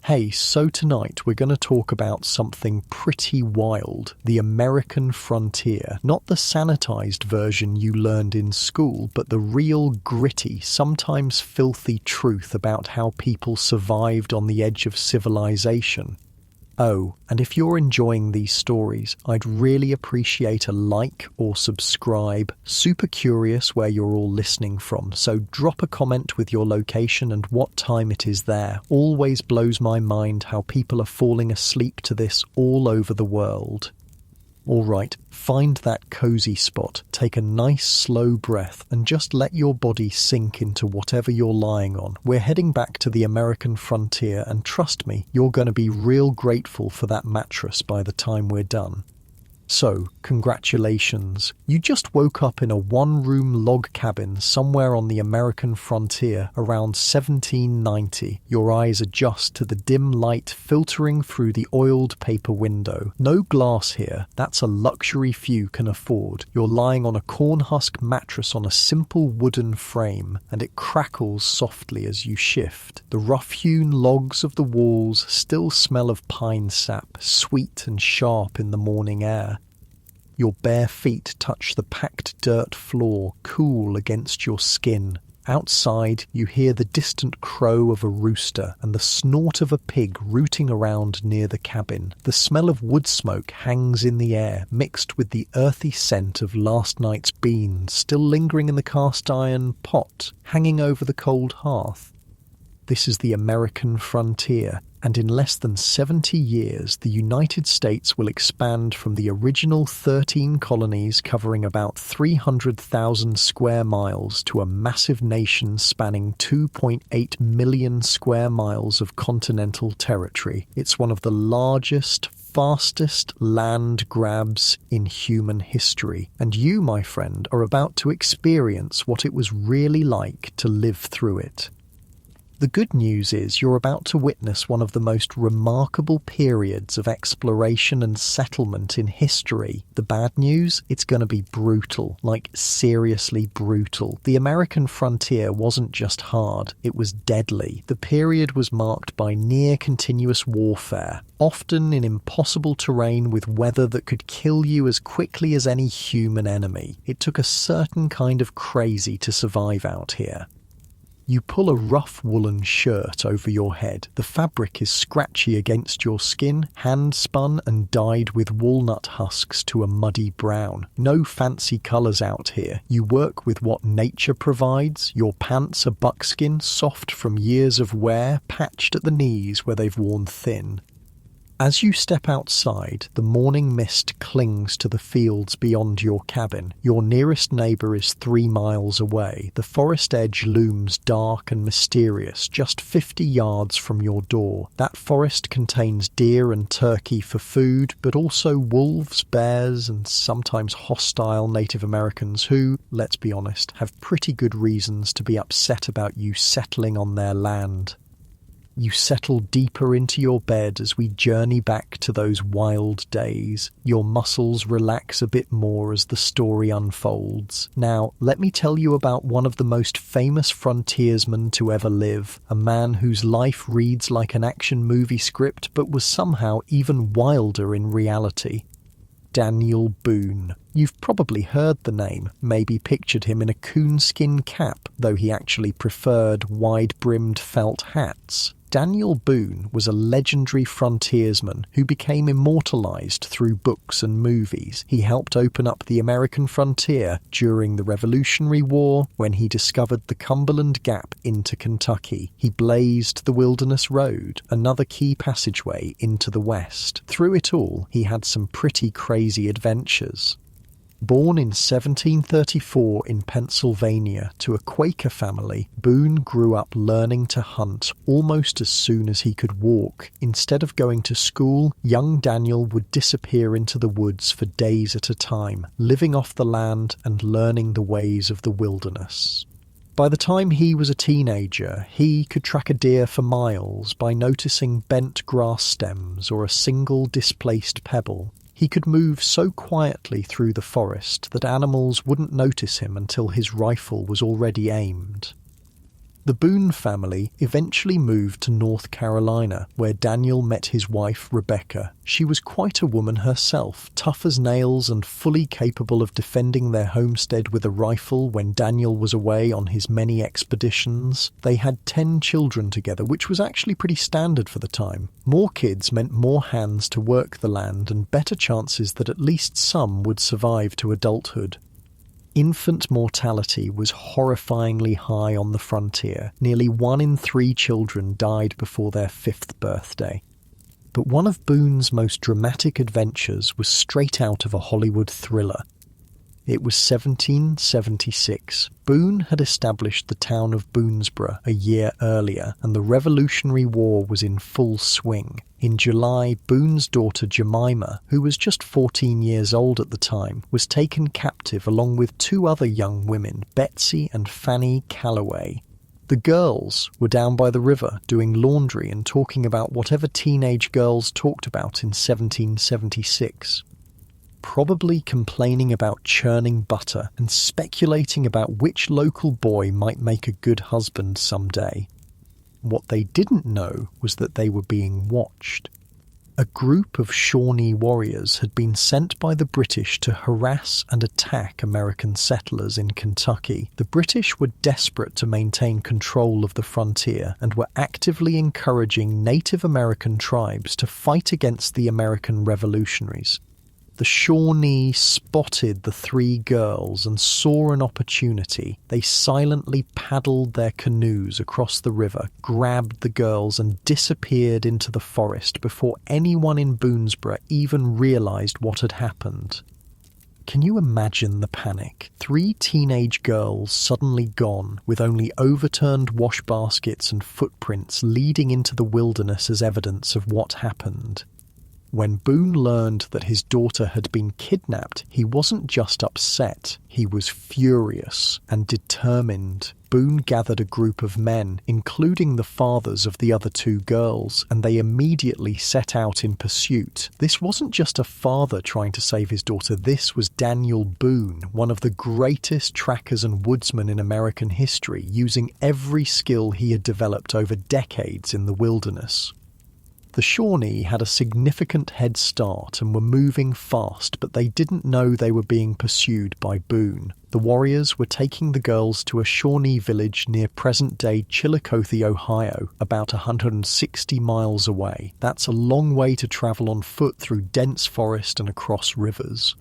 Hey, so tonight we're going to talk about something pretty wild, the American frontier. Not the sanitized version you learned in school, but the real gritty, sometimes filthy truth about how people survived on the edge of civilization. Oh, and if you're enjoying these stories, I'd really appreciate a like or subscribe. Super curious where you're all listening from, so drop a comment with your location and what time it is there. Always blows my mind how people are falling asleep to this all over the world. Alright, find that cozy spot, take a nice slow breath and just let your body sink into whatever you're lying on. We're heading back to the American frontier and trust me, you're going to be real grateful for that mattress by the time we're done. So, congratulations. You just woke up in a one-room log cabin somewhere on the American frontier around 1790. Your eyes adjust to the dim light filtering through the oiled paper window. No glass here. That's a luxury few can afford. You're lying on a corn husk mattress on a simple wooden frame, and it crackles softly as you shift. The rough-hewn logs of the walls still smell of pine sap, sweet and sharp in the morning air. Your bare feet touch the packed dirt floor, cool against your skin. Outside, you hear the distant crow of a rooster and the snort of a pig rooting around near the cabin. The smell of wood smoke hangs in the air, mixed with the earthy scent of last night's beans still lingering in the cast-iron pot, hanging over the cold hearth. This is the American frontier, and in less than 70 years, the United States will expand from the original 13 colonies covering about 300,000 square miles to a massive nation spanning 2.8 million square miles of continental territory. It's one of the largest, fastest land grabs in human history, and you, my friend, are about to experience what it was really like to live through it. The good news is you're about to witness one of the most remarkable periods of exploration and settlement in history. The bad news? It's going to be brutal, like seriously brutal. The American frontier wasn't just hard, it was deadly. The period was marked by near-continuous warfare, often in impossible terrain with weather that could kill you as quickly as any human enemy. It took a certain kind of crazy to survive out here. You pull a rough woolen shirt over your head. The fabric is scratchy against your skin, hand-spun and dyed with walnut husks to a muddy brown. No fancy colours out here. You work with what nature provides. Your pants are buckskin, soft from years of wear, patched at the knees where they've worn thin. As you step outside, the morning mist clings to the fields beyond your cabin. Your nearest neighbour is 3 miles away. The forest edge looms dark and mysterious, just 50 yards from your door. That forest contains deer and turkey for food, but also wolves, bears, and sometimes hostile Native Americans who, let's be honest, have pretty good reasons to be upset about you settling on their land. You settle deeper into your bed as we journey back to those wild days. Your muscles relax a bit more as the story unfolds. Now, let me tell you about one of the most famous frontiersmen to ever live, a man whose life reads like an action movie script but was somehow even wilder in reality. Daniel Boone. You've probably heard the name, maybe pictured him in a coonskin cap, though he actually preferred wide-brimmed felt hats. Daniel Boone was a legendary frontiersman who became immortalized through books and movies. He helped open up the American frontier during the Revolutionary War when he discovered the Cumberland Gap into Kentucky. He blazed the Wilderness Road, another key passageway into the West. Through it all, he had some pretty crazy adventures. Born in 1734 in Pennsylvania to a Quaker family, Boone grew up learning to hunt almost as soon as he could walk. Instead of going to school, young Daniel would disappear into the woods for days at a time, living off the land and learning the ways of the wilderness. By the time he was a teenager, he could track a deer for miles by noticing bent grass stems or a single displaced pebble. He could move so quietly through the forest that animals wouldn't notice him until his rifle was already aimed. The Boone family eventually moved to North Carolina, where Daniel met his wife, Rebecca. She was quite a woman herself, tough as nails and fully capable of defending their homestead with a rifle when Daniel was away on his many expeditions. They had 10 children together, which was actually pretty standard for the time. More kids meant more hands to work the land and better chances that at least some would survive to adulthood. Infant mortality was horrifyingly high on the frontier. Nearly 1 in 3 children died before their 5th birthday. But one of Boone's most dramatic adventures was straight out of a Hollywood thriller. It was 1776. Boone had established the town of Boonesborough a year earlier, and the Revolutionary War was in full swing. In July, Boone's daughter Jemima, who was just 14 years old at the time, was taken captive along with 2 other young women, Betsy and Fanny Calloway. The girls were down by the river doing laundry and talking about whatever teenage girls talked about in 1776. Probably complaining about churning butter and speculating about which local boy might make a good husband someday. What they didn't know was that they were being watched. A group of Shawnee warriors had been sent by the British to harass and attack American settlers in Kentucky. The British were desperate to maintain control of the frontier and were actively encouraging Native American tribes to fight against the American revolutionaries. The Shawnee spotted the 3 girls and saw an opportunity. They silently paddled their canoes across the river, grabbed the girls and disappeared into the forest before anyone in Boonesborough even realized what had happened. Can you imagine the panic? 3 teenage girls suddenly gone, with only overturned wash baskets and footprints leading into the wilderness as evidence of what happened. When Boone learned that his daughter had been kidnapped, he wasn't just upset, he was furious and determined. Boone gathered a group of men, including the fathers of the other 2 girls, and they immediately set out in pursuit. This wasn't just a father trying to save his daughter, this was Daniel Boone, one of the greatest trackers and woodsmen in American history, using every skill he had developed over decades in the wilderness. The Shawnee had a significant head start and were moving fast, but they didn't know they were being pursued by Boone. The warriors were taking the girls to a Shawnee village near present-day Chillicothe, Ohio, about 160 miles away. That's a long way to travel on foot through dense forest and across rivers.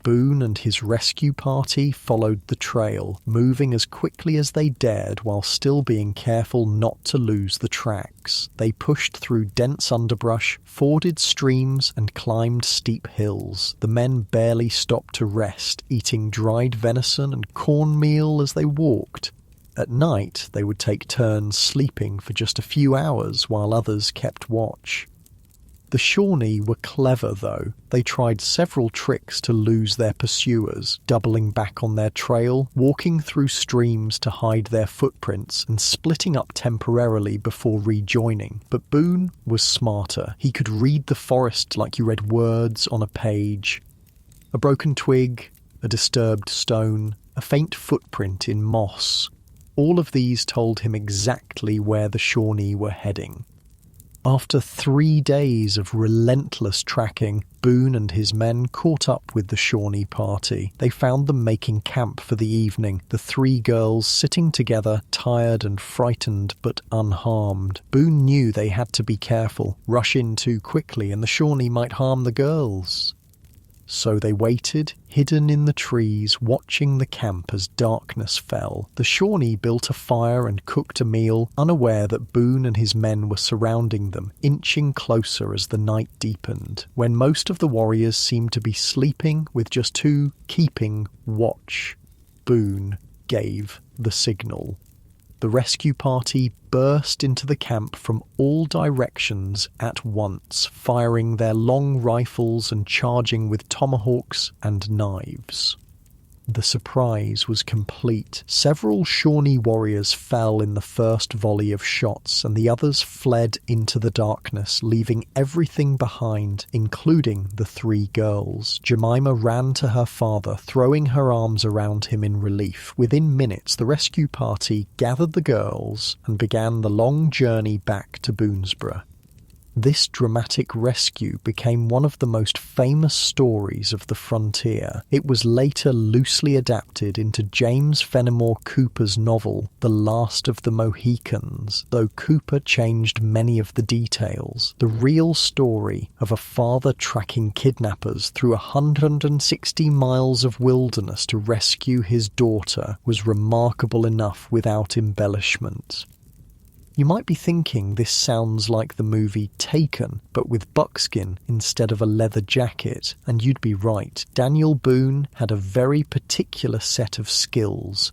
Boone and his rescue party followed the trail, moving as quickly as they dared while still being careful not to lose the tracks. They pushed through dense underbrush, forded streams, and climbed steep hills. The men barely stopped to rest, eating dried venison and cornmeal as they walked. At night, they would take turns sleeping for just a few hours while others kept watch. The Shawnee were clever, though. They tried several tricks to lose their pursuers, doubling back on their trail, walking through streams to hide their footprints, and splitting up temporarily before rejoining. But Boone was smarter. He could read the forest like you read words on a page. A broken twig, a disturbed stone, a faint footprint in moss. All of these told him exactly where the Shawnee were heading. After 3 days of relentless tracking, Boone and his men caught up with the Shawnee party. They found them making camp for the evening, the 3 girls sitting together, tired and frightened but unharmed. Boone knew they had to be careful, rush in too quickly and the Shawnee might harm the girls. So they waited, hidden in the trees, watching the camp as darkness fell. The Shawnee built a fire and cooked a meal, unaware that Boone and his men were surrounding them, inching closer as the night deepened. When most of the warriors seemed to be sleeping, with just 2 keeping watch, Boone gave the signal. The rescue party burst into the camp from all directions at once, firing their long rifles and charging with tomahawks and knives. The surprise was complete. Several Shawnee warriors fell in the first volley of shots, and the others fled into the darkness, leaving everything behind, including the 3 girls. Jemima ran to her father, throwing her arms around him in relief. Within minutes, the rescue party gathered the girls and began the long journey back to Boonesboro. This dramatic rescue became one of the most famous stories of the frontier. It was later loosely adapted into James Fenimore Cooper's novel, The Last of the Mohicans, though Cooper changed many of the details. The real story of a father tracking kidnappers through 160 miles of wilderness to rescue his daughter was remarkable enough without embellishment. You might be thinking this sounds like the movie Taken, but with buckskin instead of a leather jacket, and you'd be right. Daniel Boone had a very particular set of skills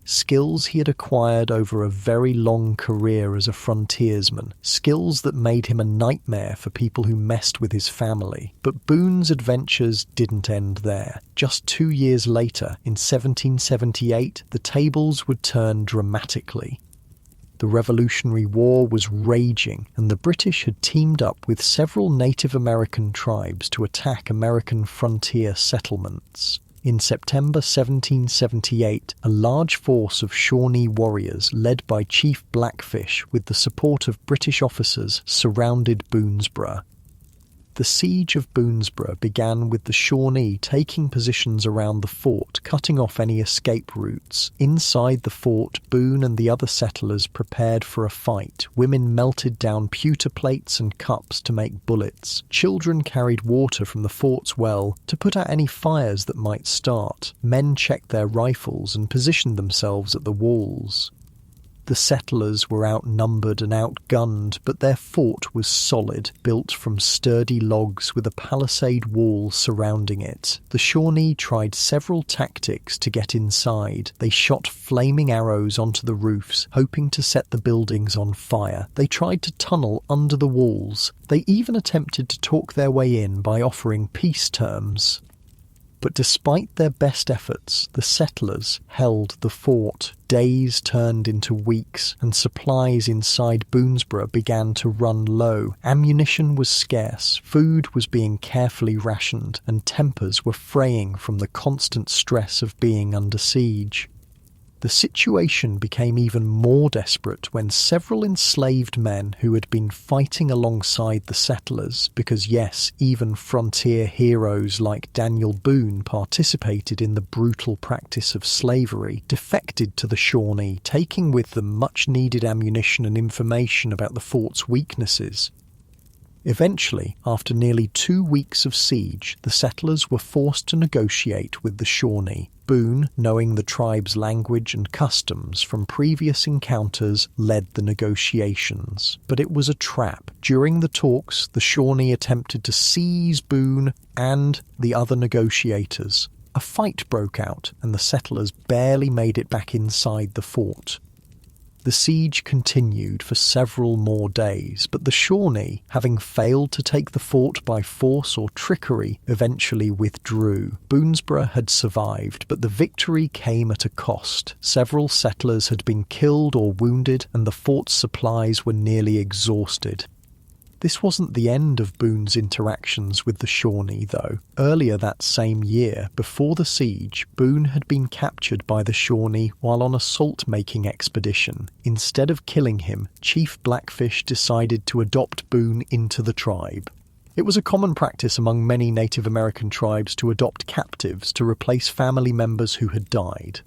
he had acquired over a very long career as a frontiersman, skills that made him a nightmare for people who messed with his family. But Boone's adventures didn't end there. Just 2 years later, in 1778, the tables would turn dramatically. The Revolutionary War was raging, and the British had teamed up with several Native American tribes to attack American frontier settlements. In September 1778, a large force of Shawnee warriors led by Chief Blackfish with the support of British officers surrounded Boonesboro. The siege of Boonesboro began with the Shawnee taking positions around the fort, cutting off any escape routes. Inside the fort, Boone and the other settlers prepared for a fight. Women melted down pewter plates and cups to make bullets. Children carried water from the fort's well to put out any fires that might start. Men checked their rifles and positioned themselves at the walls. The settlers were outnumbered and outgunned, but their fort was solid, built from sturdy logs with a palisade wall surrounding it. The Shawnee tried several tactics to get inside. They shot flaming arrows onto the roofs, hoping to set the buildings on fire. They tried to tunnel under the walls. They even attempted to talk their way in by offering peace terms. But despite their best efforts, the settlers held the fort. Days turned into weeks, and supplies inside Boonesboro began to run low. Ammunition was scarce, food was being carefully rationed, and tempers were fraying from the constant stress of being under siege. The situation became even more desperate when several enslaved men who had been fighting alongside the settlers, because yes, even frontier heroes like Daniel Boone participated in the brutal practice of slavery, defected to the Shawnee, taking with them much-needed ammunition and information about the fort's weaknesses. Eventually, after nearly 2 weeks of siege, the settlers were forced to negotiate with the Shawnee. Boone, knowing the tribe's language and customs from previous encounters, led the negotiations. But it was a trap. During the talks, the Shawnee attempted to seize Boone and the other negotiators. A fight broke out, and the settlers barely made it back inside the fort. The siege continued for several more days, but the Shawnee, having failed to take the fort by force or trickery, eventually withdrew. Boonesboro had survived, but the victory came at a cost. Several settlers had been killed or wounded, and the fort's supplies were nearly exhausted. This wasn't the end of Boone's interactions with the Shawnee, though. Earlier that same year, before the siege, Boone had been captured by the Shawnee while on a salt-making expedition. Instead of killing him, Chief Blackfish decided to adopt Boone into the tribe. It was a common practice among many Native American tribes to adopt captives to replace family members who had died.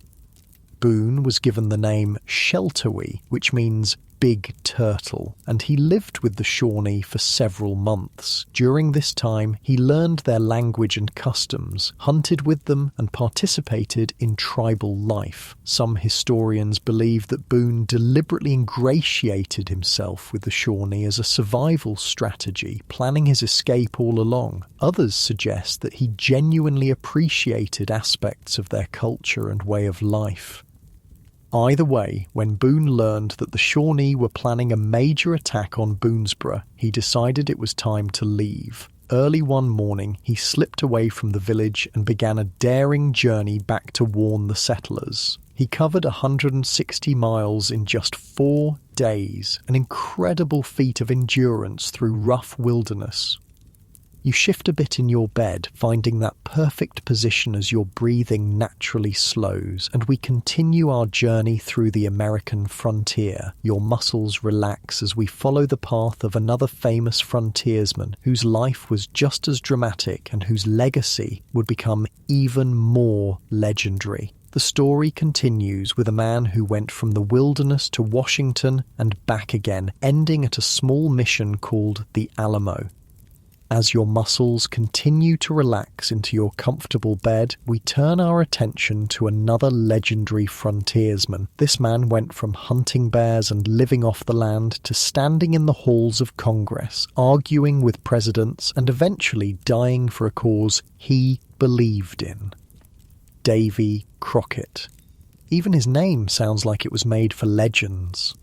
Boone was given the name Sheltowee, which means big turtle, and he lived with the Shawnee for several months. During this time, he learned their language and customs, hunted with them, and participated in tribal life. Some historians believe that Boone deliberately ingratiated himself with the Shawnee as a survival strategy, planning his escape all along. Others suggest that he genuinely appreciated aspects of their culture and way of life. Either way, when Boone learned that the Shawnee were planning a major attack on Boonesboro, he decided it was time to leave. early one morning, he slipped away from the village and began a daring journey back to warn the settlers. He covered 160 miles in just 4 days, an incredible feat of endurance through rough wilderness. You shift a bit in your bed, finding that perfect position as your breathing naturally slows, and we continue our journey through the American frontier. Your muscles relax as we follow the path of another famous frontiersman whose life was just as dramatic and whose legacy would become even more legendary. The story continues with a man who went from the wilderness to Washington and back again, ending at a small mission called the Alamo. As your muscles continue to relax into your comfortable bed, we turn our attention to another legendary frontiersman. This man went from hunting bears and living off the land to standing in the halls of Congress, arguing with presidents, and eventually dying for a cause he believed in. Davy Crockett. Even his name sounds like it was made for legends.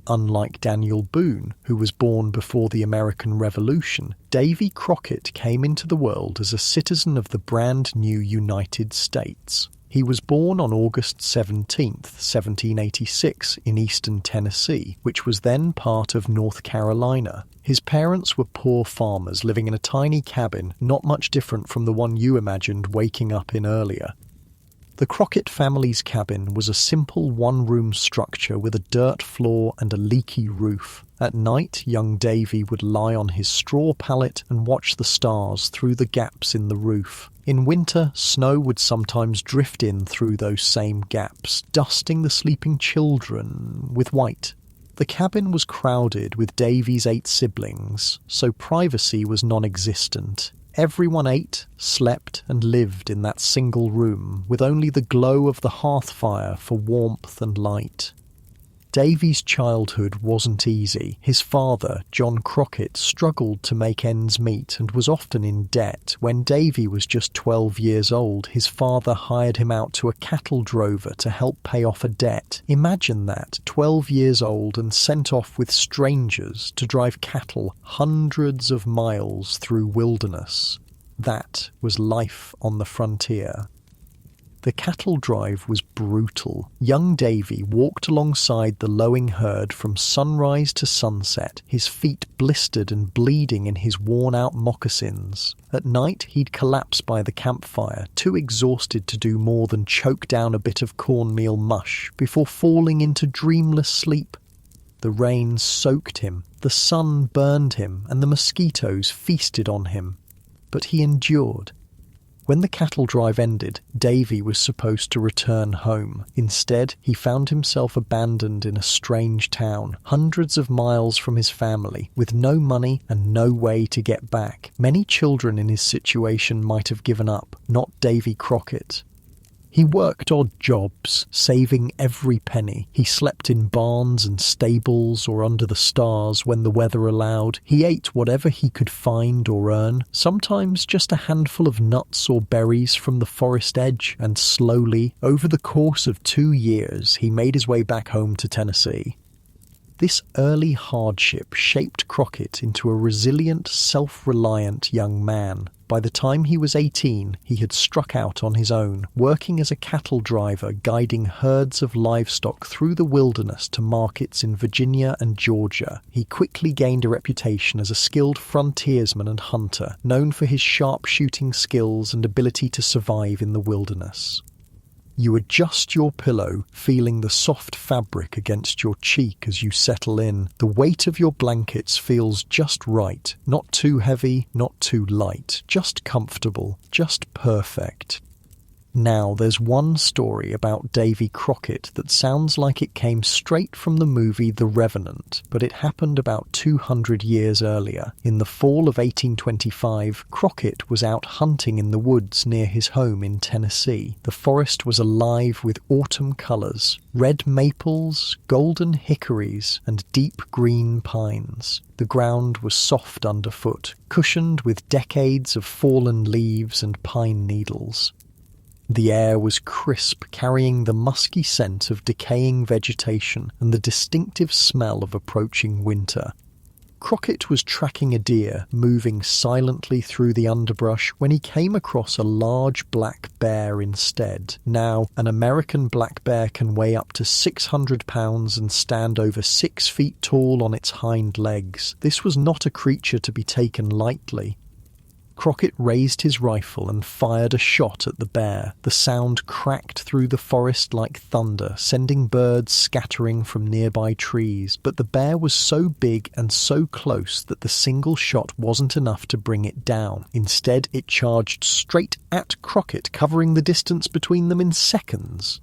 Unlike Daniel Boone, who was born before the American Revolution, Davy Crockett came into the world as a citizen of the brand new United States. He was born on August 17, 1786, in eastern Tennessee, which was then part of North Carolina. His parents were poor farmers living in a tiny cabin, not much different from the one you imagined waking up in earlier. The Crockett family's cabin was a simple one-room structure with a dirt floor and a leaky roof. At night, young Davy would lie on his straw pallet and watch the stars through the gaps in the roof. In winter, snow would sometimes drift in through those same gaps, dusting the sleeping children with white. The cabin was crowded with Davy's 8 siblings, so privacy was non-existent. Everyone ate, slept, and lived in that single room, with only the glow of the hearth fire for warmth and light. Davy's childhood wasn't easy. His father, John Crockett, struggled to make ends meet and was often in debt. When Davy was just 12 years old, his father hired him out to a cattle drover to help pay off a debt. Imagine that, 12 years old and sent off with strangers to drive cattle hundreds of miles through wilderness. That was life on the frontier. The cattle drive was brutal. Young Davy walked alongside the lowing herd from sunrise to sunset, his feet blistered and bleeding in his worn-out moccasins. At night, he'd collapse by the campfire, too exhausted to do more than choke down a bit of cornmeal mush, before falling into dreamless sleep. The rain soaked him, the sun burned him, and the mosquitoes feasted on him. But he endured. When the cattle drive ended, Davy was supposed to return home. Instead, he found himself abandoned in a strange town, hundreds of miles from his family, with no money and no way to get back. Many children in his situation might have given up, not Davy Crockett. He worked odd jobs, saving every penny. He slept in barns and stables or under the stars when the weather allowed. He ate whatever he could find or earn, sometimes just a handful of nuts or berries from the forest edge, and slowly, over the course of 2 years, he made his way back home to Tennessee. This early hardship shaped Crockett into a resilient, self-reliant young man. By the time he was 18, he had struck out on his own, working as a cattle driver, guiding herds of livestock through the wilderness to markets in Virginia and Georgia. He quickly gained a reputation as a skilled frontiersman and hunter, known for his sharpshooting skills and ability to survive in the wilderness. You adjust your pillow, feeling the soft fabric against your cheek as you settle in. The weight of your blankets feels just right, not too heavy, not too light, just comfortable, just perfect. Now, there's one story about Davy Crockett that sounds like it came straight from the movie The Revenant, but it happened about 200 years earlier. In the fall of 1825, Crockett was out hunting in the woods near his home in Tennessee. The forest was alive with autumn colours, red maples, golden hickories, and deep green pines. The ground was soft underfoot, cushioned with decades of fallen leaves and pine needles. The air was crisp, carrying the musky scent of decaying vegetation and the distinctive smell of approaching winter. Crockett was tracking a deer, moving silently through the underbrush, when he came across a large black bear instead. Now, an American black bear can weigh up to 600 pounds and stand over 6 feet tall on its hind legs. This was not a creature to be taken lightly. Crockett raised his rifle and fired a shot at the bear. The sound cracked through the forest like thunder, sending birds scattering from nearby trees. But the bear was so big and so close that the single shot wasn't enough to bring it down. Instead, it charged straight at Crockett, covering the distance between them in seconds.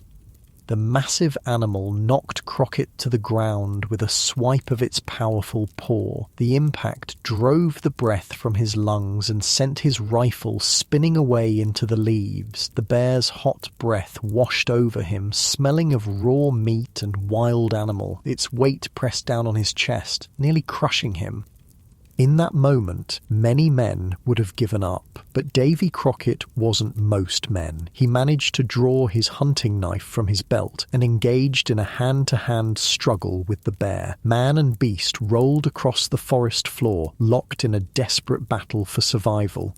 The massive animal knocked Crockett to the ground with a swipe of its powerful paw. The impact drove the breath from his lungs and sent his rifle spinning away into the leaves. The bear's hot breath washed over him, smelling of raw meat and wild animal. Its weight pressed down on his chest, nearly crushing him. In that moment, many men would have given up, but Davy Crockett wasn't most men. He managed to draw his hunting knife from his belt and engaged in a hand-to-hand struggle with the bear. Man and beast rolled across the forest floor, locked in a desperate battle for survival.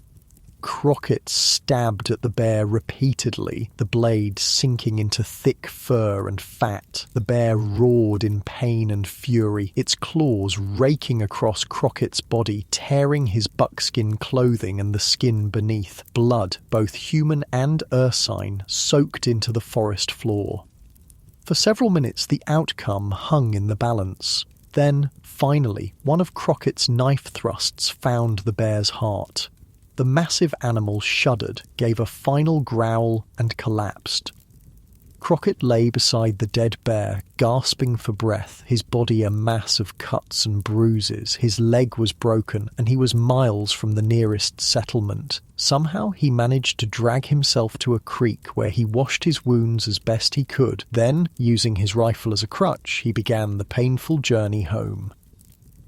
Crockett stabbed at the bear repeatedly, the blade sinking into thick fur and fat. The bear roared in pain and fury, its claws raking across Crockett's body, tearing his buckskin clothing and the skin beneath. Blood, both human and ursine, soaked into the forest floor. For several minutes the outcome hung in the balance. Then, finally, one of Crockett's knife thrusts found the bear's heart. The massive animal shuddered, gave a final growl, and collapsed. Crockett lay beside the dead bear, gasping for breath, his body a mass of cuts and bruises. His leg was broken, and he was miles from the nearest settlement. Somehow he managed to drag himself to a creek where he washed his wounds as best he could. Then, using his rifle as a crutch, he began the painful journey home.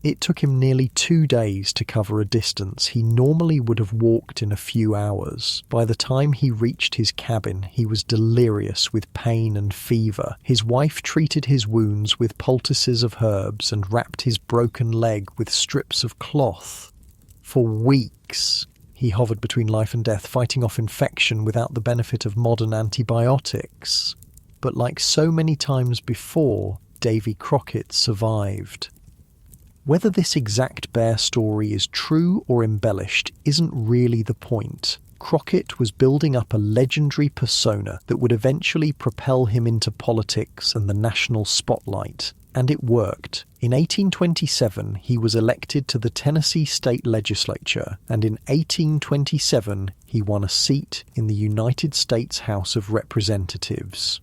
It took him nearly 2 days to cover a distance he normally would have walked in a few hours. By the time he reached his cabin, he was delirious with pain and fever. His wife treated his wounds with poultices of herbs and wrapped his broken leg with strips of cloth. For weeks, he hovered between life and death, fighting off infection without the benefit of modern antibiotics. But like so many times before, Davy Crockett survived. Whether this exact bear story is true or embellished isn't really the point. Crockett was building up a legendary persona that would eventually propel him into politics and the national spotlight. And it worked. In 1827, he was elected to the Tennessee state legislature, and in 1827, he won a seat in the United States House of Representatives.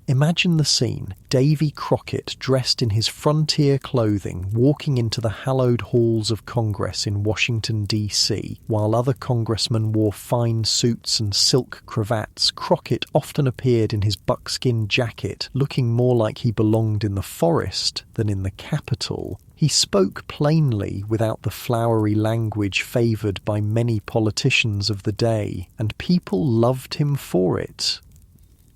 Imagine the scene. Davy Crockett, dressed in his frontier clothing, walking into the hallowed halls of Congress in Washington, D.C. While other congressmen wore fine suits and silk cravats, Crockett often appeared in his buckskin jacket, looking more like he belonged in the forest than in the Capitol. He spoke plainly without the flowery language favoured by many politicians of the day, and people loved him for it.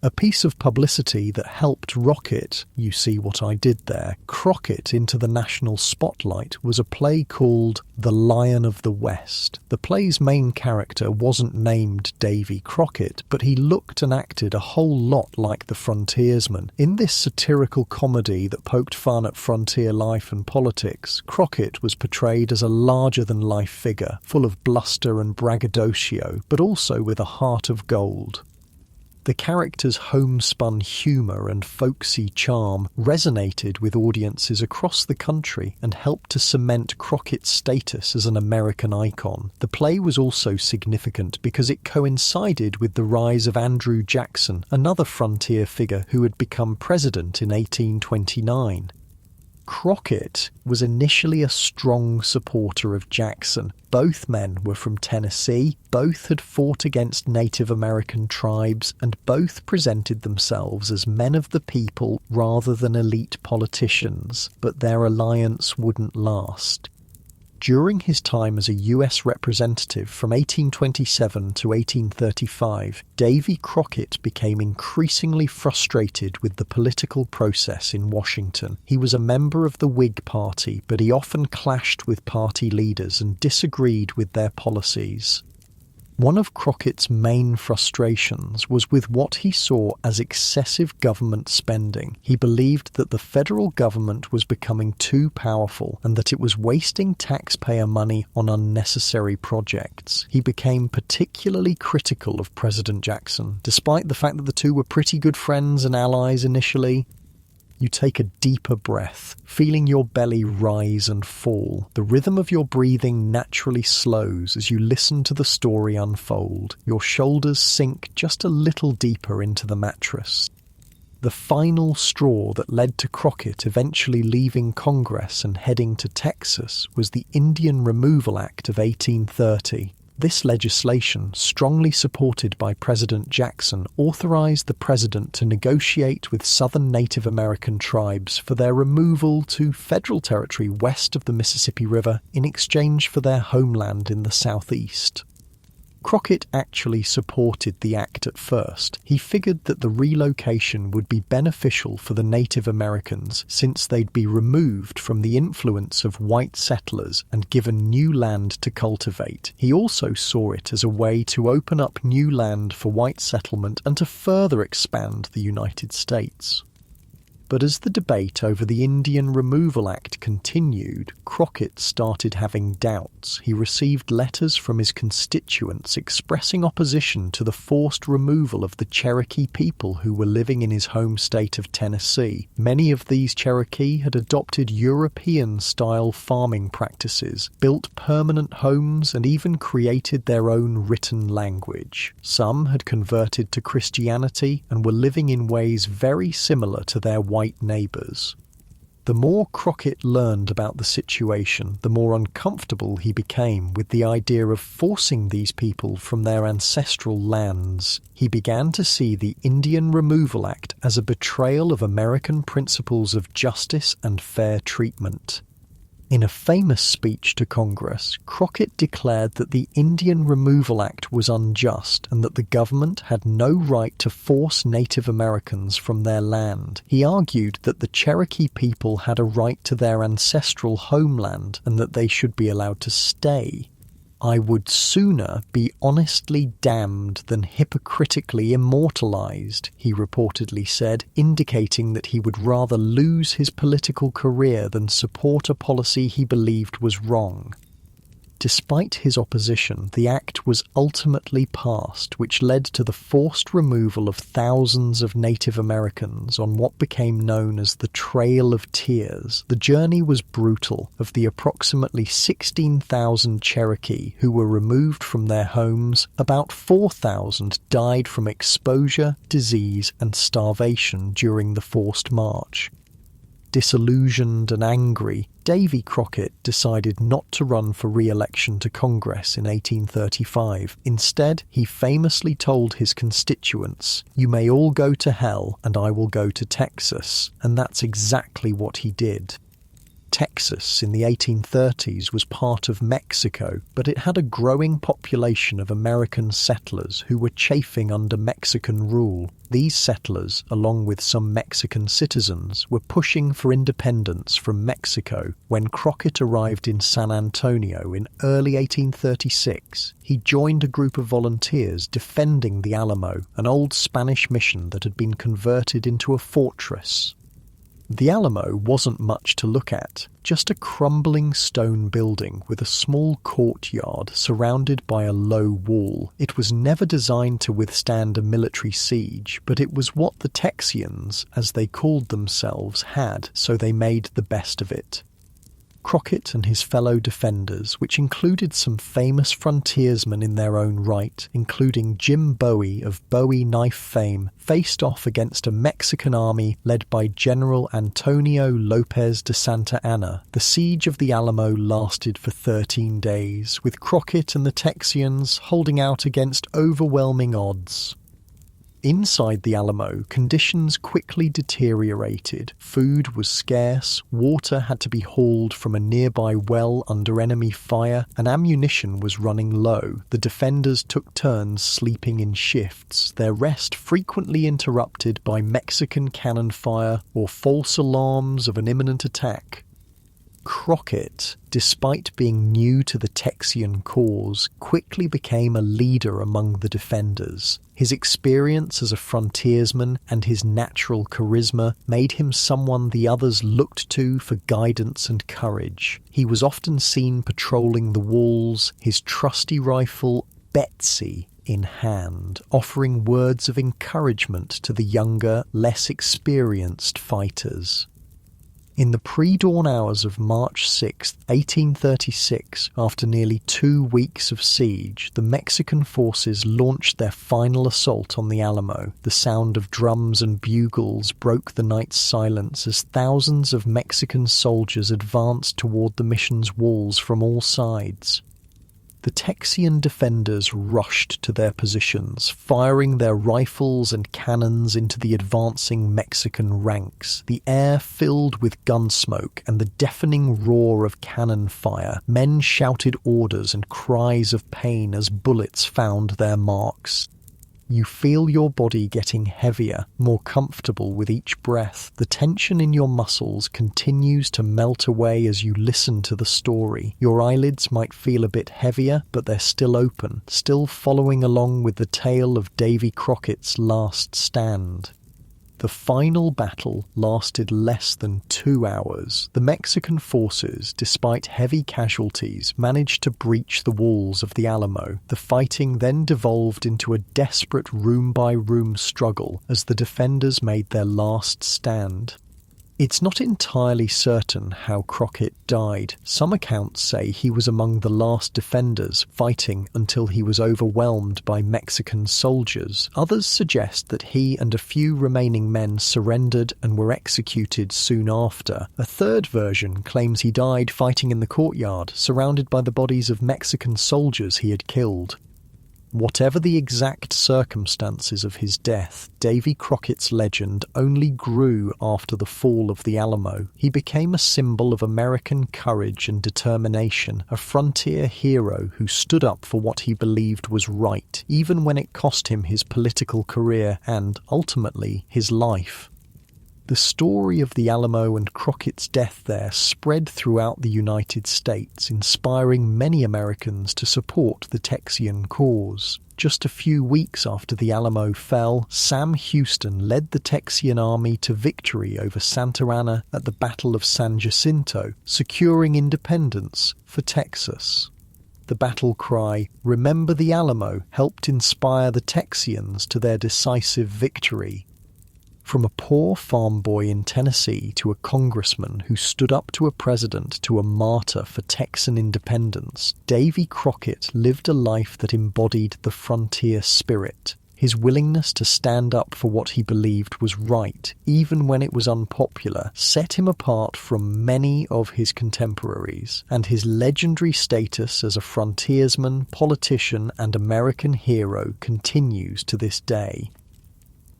A piece of publicity that helped rocket, you see what I did there, Crockett into the national spotlight was a play called The Lion of the West. The play's main character wasn't named Davy Crockett, but he looked and acted a whole lot like the frontiersman. In this satirical comedy that poked fun at frontier life and politics, Crockett was portrayed as a larger-than-life figure, full of bluster and braggadocio, but also with a heart of gold. The character's homespun humour and folksy charm resonated with audiences across the country and helped to cement Crockett's status as an American icon. The play was also significant because it coincided with the rise of Andrew Jackson, another frontier figure who had become president in 1829. Crockett was initially a strong supporter of Jackson. Both men were from Tennessee, both had fought against Native American tribes, and both presented themselves as men of the people rather than elite politicians, but their alliance wouldn't last. During his time as a U.S. representative from 1827 to 1835, Davy Crockett became increasingly frustrated with the political process in Washington. He was a member of the Whig Party, but he often clashed with party leaders and disagreed with their policies. One of Crockett's main frustrations was with what he saw as excessive government spending. He believed that the federal government was becoming too powerful and that it was wasting taxpayer money on unnecessary projects. He became particularly critical of President Jackson, despite the fact that the two were pretty good friends and allies initially. You take a deeper breath, feeling your belly rise and fall. The rhythm of your breathing naturally slows as you listen to the story unfold. Your shoulders sink just a little deeper into the mattress. The final straw that led to Crockett eventually leaving Congress and heading to Texas was the Indian Removal Act of 1830. This legislation, strongly supported by President Jackson, authorized the president to negotiate with southern Native American tribes for their removal to federal territory west of the Mississippi River in exchange for their homeland in the southeast. Crockett actually supported the act at first. He figured that the relocation would be beneficial for the Native Americans since they'd be removed from the influence of white settlers and given new land to cultivate. He also saw it as a way to open up new land for white settlement and to further expand the United States. But as the debate over the Indian Removal Act continued, Crockett started having doubts. He received letters from his constituents expressing opposition to the forced removal of the Cherokee people who were living in his home state of Tennessee. Many of these Cherokee had adopted European-style farming practices, built permanent homes, and even created their own written language. Some had converted to Christianity and were living in ways very similar to their white neighbours. The more Crockett learned about the situation, the more uncomfortable he became with the idea of forcing these people from their ancestral lands. He began to see the Indian Removal Act as a betrayal of American principles of justice and fair treatment. In a famous speech to Congress, Crockett declared that the Indian Removal Act was unjust and that the government had no right to force Native Americans from their land. He argued that the Cherokee people had a right to their ancestral homeland and that they should be allowed to stay. "I would sooner be honestly damned than hypocritically immortalized," he reportedly said, indicating that he would rather lose his political career than support a policy he believed was wrong. Despite his opposition, the act was ultimately passed, which led to the forced removal of thousands of Native Americans on what became known as the Trail of Tears. The journey was brutal. Of the approximately 16,000 Cherokee who were removed from their homes, about 4,000 died from exposure, disease, and starvation during the forced march. Disillusioned and angry, Davy Crockett decided not to run for re-election to Congress in 1835. Instead, he famously told his constituents, "You may all go to hell and I will go to Texas," and that's exactly what he did. Texas in the 1830s was part of Mexico, but it had a growing population of American settlers who were chafing under Mexican rule. These settlers, along with some Mexican citizens, were pushing for independence from Mexico. When Crockett arrived in San Antonio in early 1836, he joined a group of volunteers defending the Alamo, an old Spanish mission that had been converted into a fortress. The Alamo wasn't much to look at, just a crumbling stone building with a small courtyard surrounded by a low wall. It was never designed to withstand a military siege, but it was what the Texians, as they called themselves, had, so they made the best of it. Crockett and his fellow defenders, which included some famous frontiersmen in their own right, including Jim Bowie of Bowie knife fame, faced off against a Mexican army led by General Antonio Lopez de Santa Anna. The siege of the Alamo lasted for 13 days, with Crockett and the Texians holding out against overwhelming odds. Inside the Alamo, conditions quickly deteriorated. Food was scarce, water had to be hauled from a nearby well under enemy fire, and ammunition was running low. The defenders took turns sleeping in shifts, their rest frequently interrupted by Mexican cannon fire or false alarms of an imminent attack. Crockett, despite being new to the Texian cause, quickly became a leader among the defenders. His experience as a frontiersman and his natural charisma made him someone the others looked to for guidance and courage. He was often seen patrolling the walls, his trusty rifle, Betsy, in hand, offering words of encouragement to the younger, less experienced fighters. In the pre-dawn hours of March 6, 1836, after nearly 2 weeks of siege, the Mexican forces launched their final assault on the Alamo. The sound of drums and bugles broke the night's silence as thousands of Mexican soldiers advanced toward the mission's walls from all sides. The Texian defenders rushed to their positions, firing their rifles and cannons into the advancing Mexican ranks. The air filled with gun smoke and the deafening roar of cannon fire. Men shouted orders and cries of pain as bullets found their marks. You feel your body getting heavier, more comfortable with each breath. The tension in your muscles continues to melt away as you listen to the story. Your eyelids might feel a bit heavier, but they're still open, still following along with the tale of Davy Crockett's last stand. The final battle lasted less than 2 hours. The Mexican forces, despite heavy casualties, managed to breach the walls of the Alamo. The fighting then devolved into a desperate room-by-room struggle as the defenders made their last stand. It's not entirely certain how Crockett died. Some accounts say he was among the last defenders, fighting until he was overwhelmed by Mexican soldiers. Others suggest that he and a few remaining men surrendered and were executed soon after. A third version claims he died fighting in the courtyard, surrounded by the bodies of Mexican soldiers he had killed. Whatever the exact circumstances of his death, Davy Crockett's legend only grew after the fall of the Alamo. He became a symbol of American courage and determination, a frontier hero who stood up for what he believed was right, even when it cost him his political career and, ultimately, his life. The story of the Alamo and Crockett's death there spread throughout the United States, inspiring many Americans to support the Texian cause. Just a few weeks after the Alamo fell, Sam Houston led the Texian army to victory over Santa Anna at the Battle of San Jacinto, securing independence for Texas. The battle cry, "Remember the Alamo," helped inspire the Texians to their decisive victory. From a poor farm boy in Tennessee to a congressman who stood up to a president to a martyr for Texan independence, Davy Crockett lived a life that embodied the frontier spirit. His willingness to stand up for what he believed was right, even when it was unpopular, set him apart from many of his contemporaries, and his legendary status as a frontiersman, politician, and American hero continues to this day.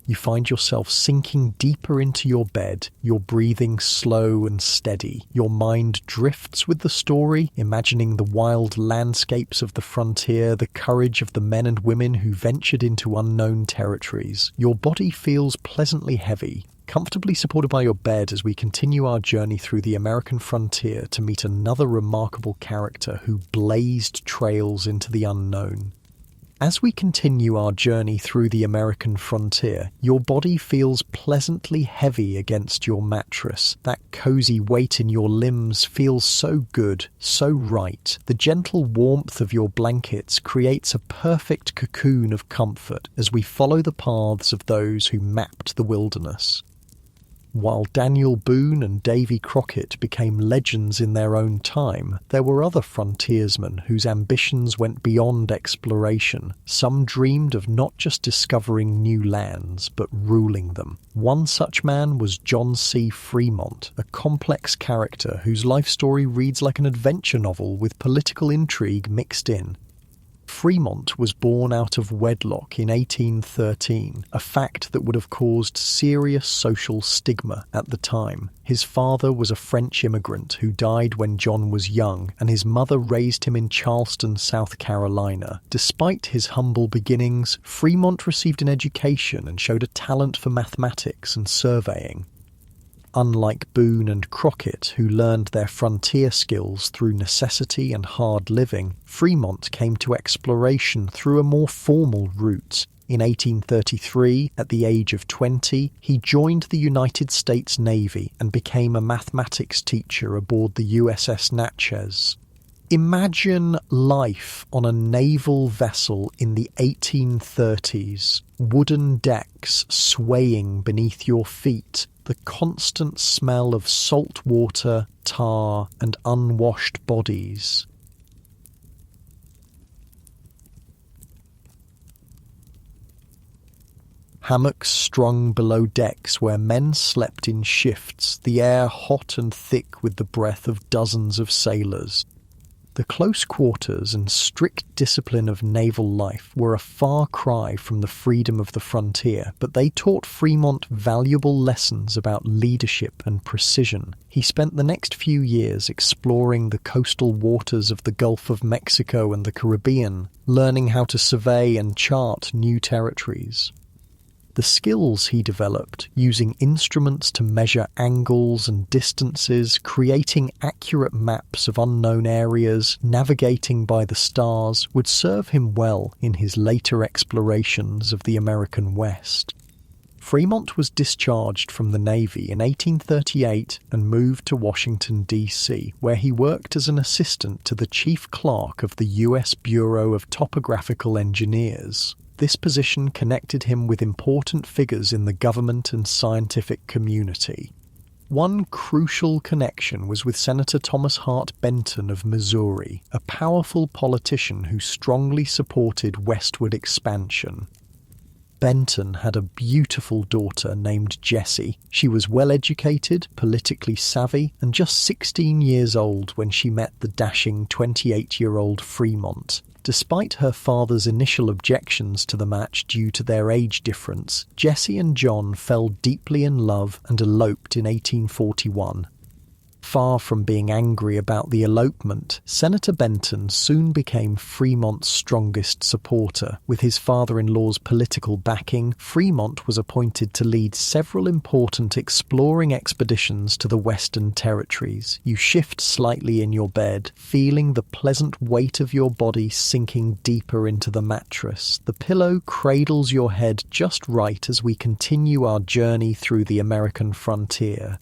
You find yourself sinking deeper into your bed, your breathing slow and steady. Your mind drifts with the story, imagining the wild landscapes of the frontier, the courage of the men and women who ventured into unknown territories. Your body feels pleasantly heavy, comfortably supported by your bed as we continue our journey through the American frontier to meet another remarkable character who blazed trails into the unknown. As we continue our journey through the American frontier, your body feels pleasantly heavy against your mattress. That cozy weight in your limbs feels so good, so right. The gentle warmth of your blankets creates a perfect cocoon of comfort as we follow the paths of those who mapped the wilderness. While Daniel Boone and Davy Crockett became legends in their own time, there were other frontiersmen whose ambitions went beyond exploration. Some dreamed of not just discovering new lands, but ruling them. One such man was John C. Fremont, a complex character whose life story reads like an adventure novel with political intrigue mixed in. Fremont was born out of wedlock in 1813, a fact that would have caused serious social stigma at the time. His father was a French immigrant who died when John was young, and his mother raised him in Charleston, South Carolina. Despite his humble beginnings, Fremont received an education and showed a talent for mathematics and surveying. Unlike Boone and Crockett, who learned their frontier skills through necessity and hard living, Fremont came to exploration through a more formal route. In 1833, at the age of 20, he joined the United States Navy and became a mathematics teacher aboard the USS Natchez. Imagine life on a naval vessel in the 1830s, wooden decks swaying beneath your feet, the constant smell of salt water, tar, and unwashed bodies. Hammocks strung below decks where men slept in shifts, the air hot and thick with the breath of dozens of sailors. The close quarters and strict discipline of naval life were a far cry from the freedom of the frontier, but they taught Fremont valuable lessons about leadership and precision. He spent the next few years exploring the coastal waters of the Gulf of Mexico and the Caribbean, learning how to survey and chart new territories. The skills he developed, using instruments to measure angles and distances, creating accurate maps of unknown areas, navigating by the stars, would serve him well in his later explorations of the American West. Fremont was discharged from the Navy in 1838 and moved to Washington, D.C., where he worked as an assistant to the chief clerk of the U.S. Bureau of Topographical Engineers. This position connected him with important figures in the government and scientific community. One crucial connection was with Senator Thomas Hart Benton of Missouri, a powerful politician who strongly supported westward expansion. Benton had a beautiful daughter named Jessie. She was well-educated, politically savvy, and just 16 years old when she met the dashing 28-year-old Fremont. Despite her father's initial objections to the match due to their age difference, Jessie and John fell deeply in love and eloped in 1841. Far from being angry about the elopement, Senator Benton soon became Fremont's strongest supporter. With his father-in-law's political backing, Fremont was appointed to lead several important exploring expeditions to the Western Territories. You shift slightly in your bed, feeling the pleasant weight of your body sinking deeper into the mattress. The pillow cradles your head just right as we continue our journey through the American frontier.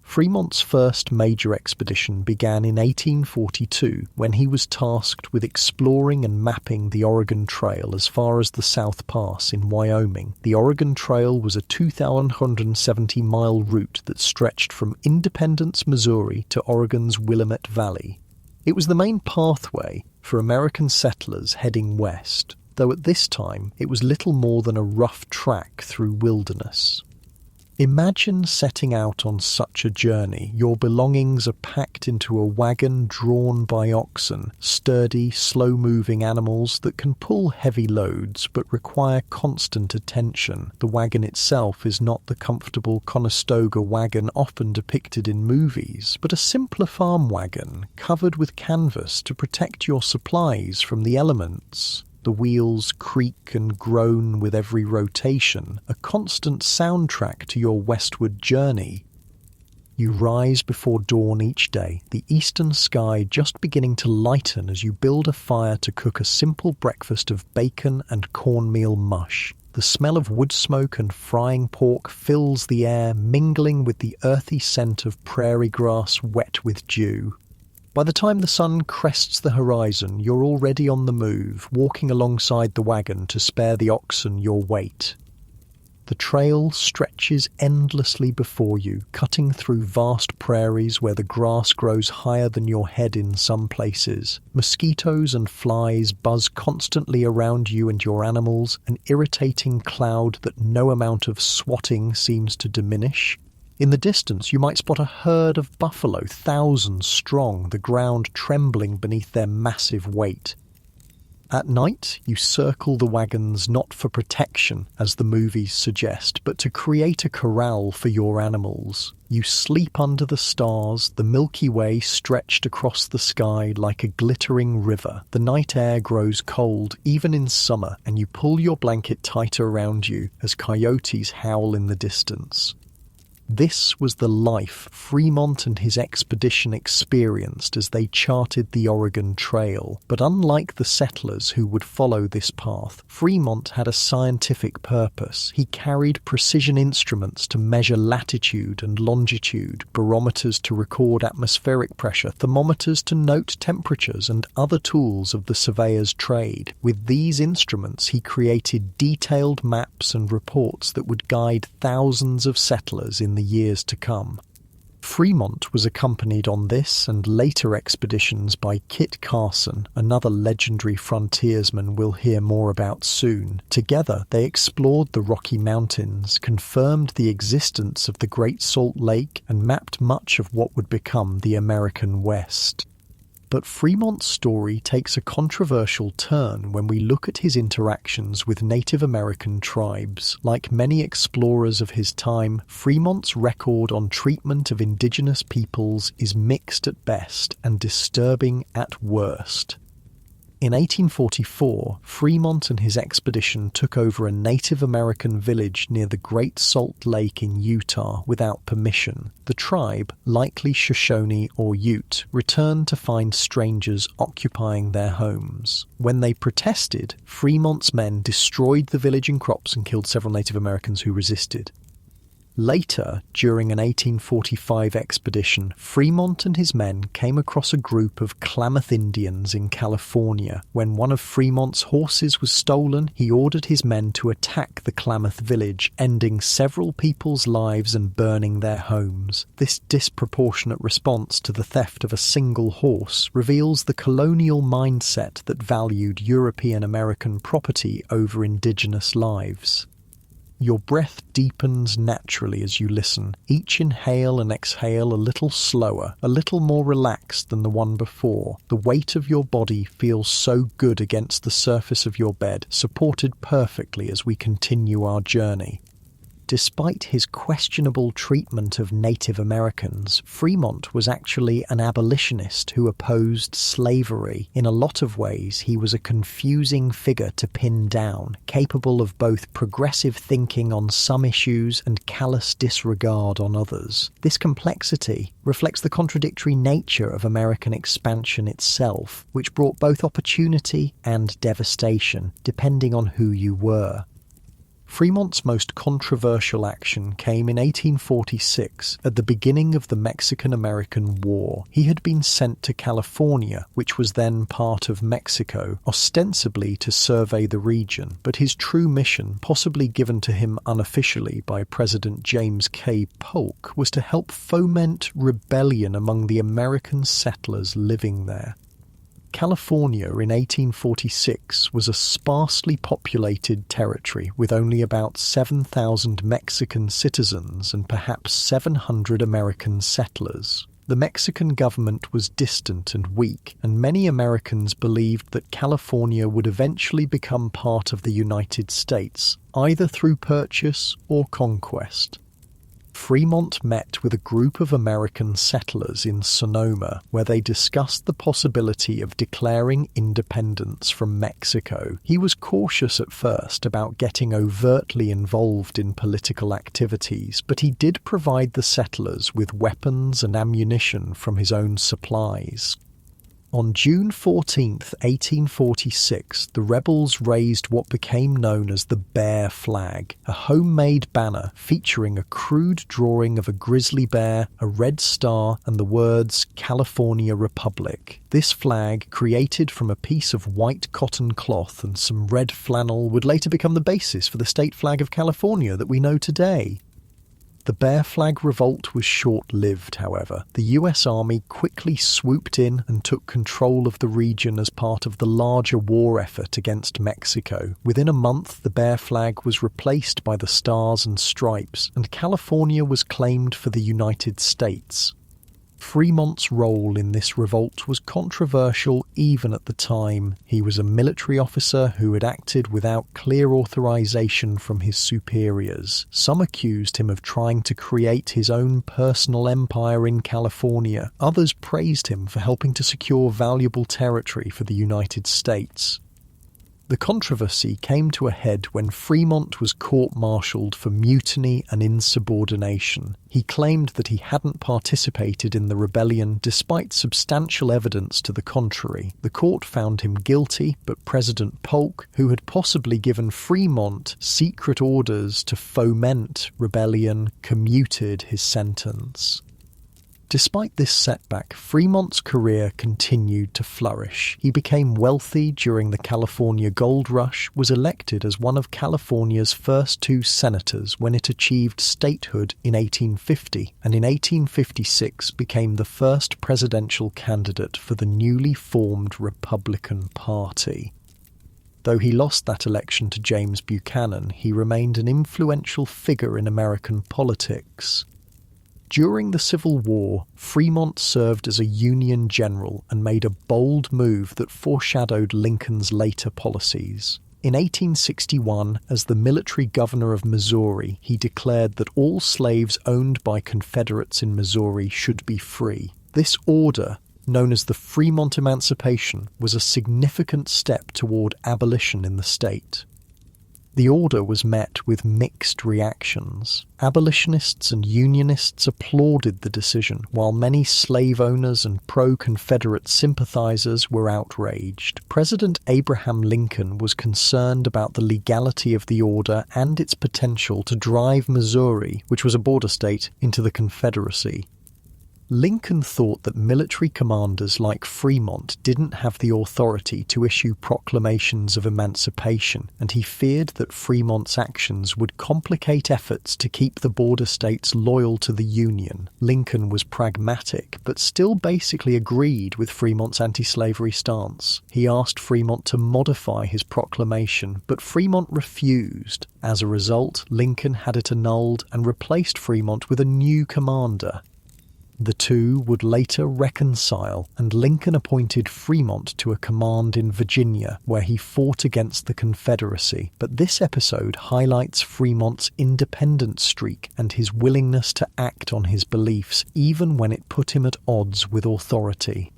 Fremont's first major expedition began in 1842 when he was tasked with exploring and mapping the Oregon Trail as far as the South Pass in Wyoming. The Oregon Trail was a 2,170-mile route that stretched from Independence, Missouri to Oregon's Willamette Valley. It was the main pathway for American settlers heading west, though at this time it was little more than a rough track through wilderness. Imagine setting out on such a journey. Your belongings are packed into a wagon drawn by oxen, sturdy, slow-moving animals that can pull heavy loads but require constant attention. The wagon itself is not the comfortable Conestoga wagon often depicted in movies, but a simpler farm wagon covered with canvas to protect your supplies from the elements. The wheels creak and groan with every rotation, a constant soundtrack to your westward journey. You rise before dawn each day, the eastern sky just beginning to lighten as you build a fire to cook a simple breakfast of bacon and cornmeal mush. The smell of wood smoke and frying pork fills the air, mingling with the earthy scent of prairie grass wet with dew. By the time the sun crests the horizon, you're already on the move, walking alongside the wagon to spare the oxen your weight. The trail stretches endlessly before you, cutting through vast prairies where the grass grows higher than your head in some places. Mosquitoes and flies buzz constantly around you and your animals, an irritating cloud that no amount of swatting seems to diminish. In the distance, you might spot a herd of buffalo, thousands strong, the ground trembling beneath their massive weight. At night, you circle the wagons not for protection, as the movies suggest, but to create a corral for your animals. You sleep under the stars, the Milky Way stretched across the sky like a glittering river. The night air grows cold, even in summer, and you pull your blanket tighter around you as coyotes howl in the distance. This was the life Fremont and his expedition experienced as they charted the Oregon Trail. But unlike the settlers who would follow this path, Fremont had a scientific purpose. He carried precision instruments to measure latitude and longitude, barometers to record atmospheric pressure, thermometers to note temperatures, and other tools of the surveyor's trade. With these instruments, he created detailed maps and reports that would guide thousands of settlers in the years to come. Fremont was accompanied on this and later expeditions by Kit Carson, another legendary frontiersman we'll hear more about soon. Together, they explored the Rocky Mountains, confirmed the existence of the Great Salt Lake, and mapped much of what would become the American West. But Fremont's story takes a controversial turn when we look at his interactions with Native American tribes. Like many explorers of his time, Fremont's record on treatment of indigenous peoples is mixed at best and disturbing at worst. In 1844, Fremont and his expedition took over a Native American village near the Great Salt Lake in Utah without permission. The tribe, likely Shoshone or Ute, returned to find strangers occupying their homes. When they protested, Fremont's men destroyed the village and crops and killed several Native Americans who resisted. Later, during an 1845 expedition, Fremont and his men came across a group of Klamath Indians in California. When one of Fremont's horses was stolen, he ordered his men to attack the Klamath village, ending several people's lives and burning their homes. This disproportionate response to the theft of a single horse reveals the colonial mindset that valued European American property over indigenous lives. Your breath deepens naturally as you listen. Each inhale and exhale a little slower, a little more relaxed than the one before. The weight of your body feels so good against the surface of your bed, supported perfectly as we continue our journey. Despite his questionable treatment of Native Americans, Fremont was actually an abolitionist who opposed slavery. In a lot of ways, he was a confusing figure to pin down, capable of both progressive thinking on some issues and callous disregard on others. This complexity reflects the contradictory nature of American expansion itself, which brought both opportunity and devastation, depending on who you were. Fremont's most controversial action came in 1846, at the beginning of the Mexican-American War. He had been sent to California, which was then part of Mexico, ostensibly to survey the region, but his true mission, possibly given to him unofficially by President James K. Polk, was to help foment rebellion among the American settlers living there. California in 1846 was a sparsely populated territory with only about 7,000 Mexican citizens and perhaps 700 American settlers. The Mexican government was distant and weak, and many Americans believed that California would eventually become part of the United States, either through purchase or conquest. Fremont met with a group of American settlers in Sonoma, where they discussed the possibility of declaring independence from Mexico. He was cautious at first about getting overtly involved in political activities, but he did provide the settlers with weapons and ammunition from his own supplies. On June 14, 1846, the rebels raised what became known as the Bear Flag, a homemade banner featuring a crude drawing of a grizzly bear, a red star, and the words California Republic. This flag, created from a piece of white cotton cloth and some red flannel, would later become the basis for the state flag of California that we know today. The Bear Flag revolt was short-lived, however. The US Army quickly swooped in and took control of the region as part of the larger war effort against Mexico. Within a month, the Bear Flag was replaced by the Stars and Stripes, and California was claimed for the United States. Fremont's role in this revolt was controversial even at the time. He was a military officer who had acted without clear authorization from his superiors. Some accused him of trying to create his own personal empire in California. Others praised him for helping to secure valuable territory for the United States. The controversy came to a head when Fremont was court-martialed for mutiny and insubordination. He claimed that he hadn't participated in the rebellion despite substantial evidence to the contrary. The court found him guilty, but President Polk, who had possibly given Fremont secret orders to foment rebellion, commuted his sentence. Despite this setback, Fremont's career continued to flourish. He became wealthy during the California Gold Rush, was elected as one of California's first 2 senators when it achieved statehood in 1850, and in 1856 became the first presidential candidate for the newly formed Republican Party. Though he lost that election to James Buchanan, he remained an influential figure in American politics. During the Civil War, Fremont served as a Union general and made a bold move that foreshadowed Lincoln's later policies. In 1861, as the military governor of Missouri, he declared that all slaves owned by Confederates in Missouri should be free. This order, known as the Fremont Emancipation, was a significant step toward abolition in the state. The order was met with mixed reactions. Abolitionists and Unionists applauded the decision, while many slave owners and pro-Confederate sympathizers were outraged. President Abraham Lincoln was concerned about the legality of the order and its potential to drive Missouri, which was a border state, into the Confederacy. Lincoln thought that military commanders like Fremont didn't have the authority to issue proclamations of emancipation, and he feared that Fremont's actions would complicate efforts to keep the border states loyal to the Union. Lincoln was pragmatic, but still basically agreed with Fremont's anti-slavery stance. He asked Fremont to modify his proclamation, but Fremont refused. As a result, Lincoln had it annulled and replaced Fremont with a new commander. The two would later reconcile, and Lincoln appointed Fremont to a command in Virginia, where he fought against the Confederacy. But this episode highlights Fremont's independent streak and his willingness to act on his beliefs, even when it put him at odds with authority.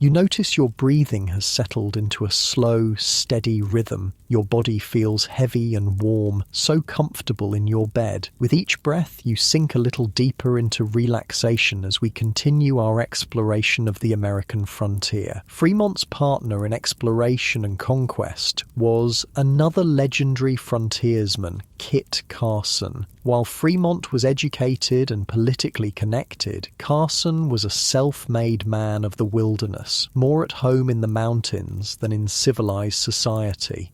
You notice your breathing has settled into a slow, steady rhythm. Your body feels heavy and warm, so comfortable in your bed. With each breath, you sink a little deeper into relaxation as we continue our exploration of the American frontier. Fremont's partner in exploration and conquest was another legendary frontiersman, Kit Carson. While Fremont was educated and politically connected, Carson was a self-made man of the wilderness, more at home in the mountains than in civilized society.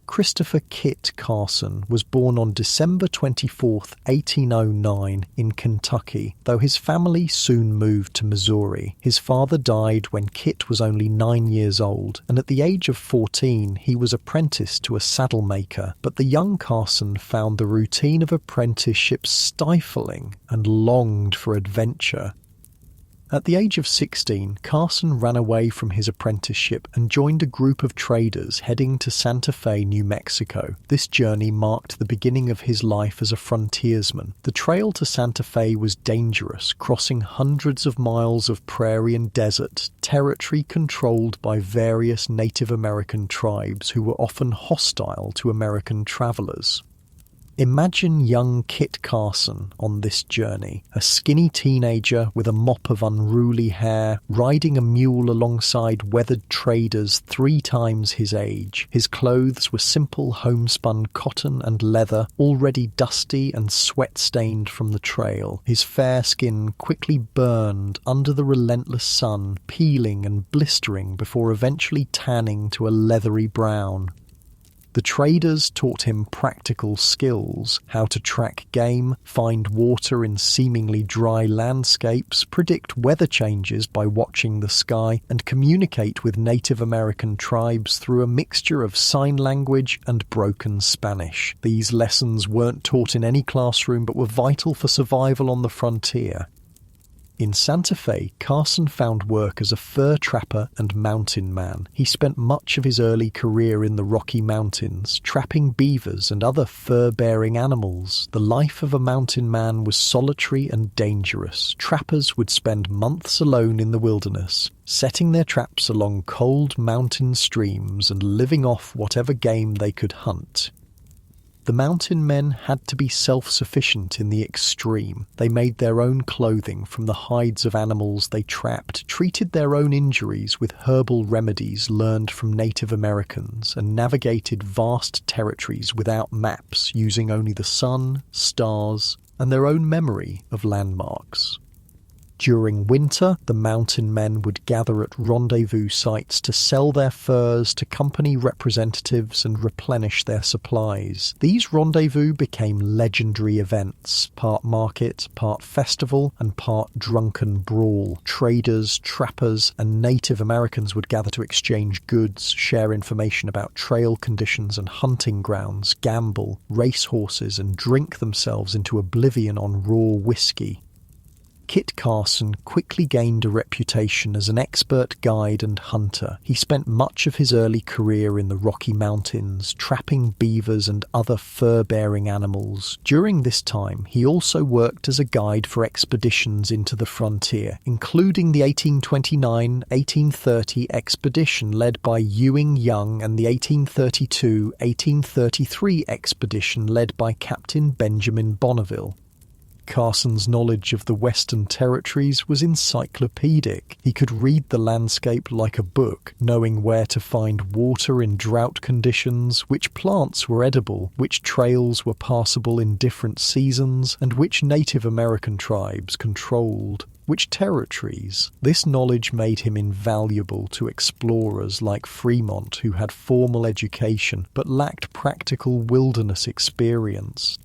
Christopher Kit Carson was born on December 24, 1809, in Kentucky, though his family soon moved to Missouri. His father died when Kit was only 9 years old, and at the age of 14 he was apprenticed to a saddle maker, but the young Carson found the routine of apprenticeship stifling and longed for adventure. At the age of 16, Carson ran away from his apprenticeship and joined a group of traders heading to Santa Fe, New Mexico. This journey marked the beginning of his life as a frontiersman. The trail to Santa Fe was dangerous, crossing hundreds of miles of prairie and desert, territory controlled by various Native American tribes who were often hostile to American travelers. Imagine young Kit Carson on this journey, a skinny teenager with a mop of unruly hair, riding a mule alongside weathered traders 3 times his age. His clothes were simple homespun cotton and leather, already dusty and sweat-stained from the trail. His fair skin quickly burned under the relentless sun, peeling and blistering before eventually tanning to a leathery brown. The traders taught him practical skills, how to track game, find water in seemingly dry landscapes, predict weather changes by watching the sky, and communicate with Native American tribes through a mixture of sign language and broken Spanish. These lessons weren't taught in any classroom but were vital for survival on the frontier. In Santa Fe, Carson found work as a fur trapper and mountain man. He spent much of his early career in the Rocky Mountains, trapping beavers and other fur-bearing animals. The life of a mountain man was solitary and dangerous. Trappers would spend months alone in the wilderness, setting their traps along cold mountain streams and living off whatever game they could hunt. The mountain men had to be self-sufficient in the extreme. They made their own clothing from the hides of animals they trapped, treated their own injuries with herbal remedies learned from Native Americans, and navigated vast territories without maps, using only the sun, stars, and their own memory of landmarks. During winter, the mountain men would gather at rendezvous sites to sell their furs to company representatives and replenish their supplies. These rendezvous became legendary events, part market, part festival, and part drunken brawl. Traders, trappers, and Native Americans would gather to exchange goods, share information about trail conditions and hunting grounds, gamble, race horses, and drink themselves into oblivion on raw whiskey. Kit Carson quickly gained a reputation as an expert guide and hunter. He spent much of his early career in the Rocky Mountains, trapping beavers and other fur-bearing animals. During this time, he also worked as a guide for expeditions into the frontier, including the 1829-1830 expedition led by Ewing Young and the 1832-1833 expedition led by Captain Benjamin Bonneville. Carson's knowledge of the Western Territories was encyclopedic. He could read the landscape like a book, knowing where to find water in drought conditions, which plants were edible, which trails were passable in different seasons, and which Native American tribes controlled which territories. This knowledge made him invaluable to explorers like Fremont, who had formal education but lacked practical wilderness experience.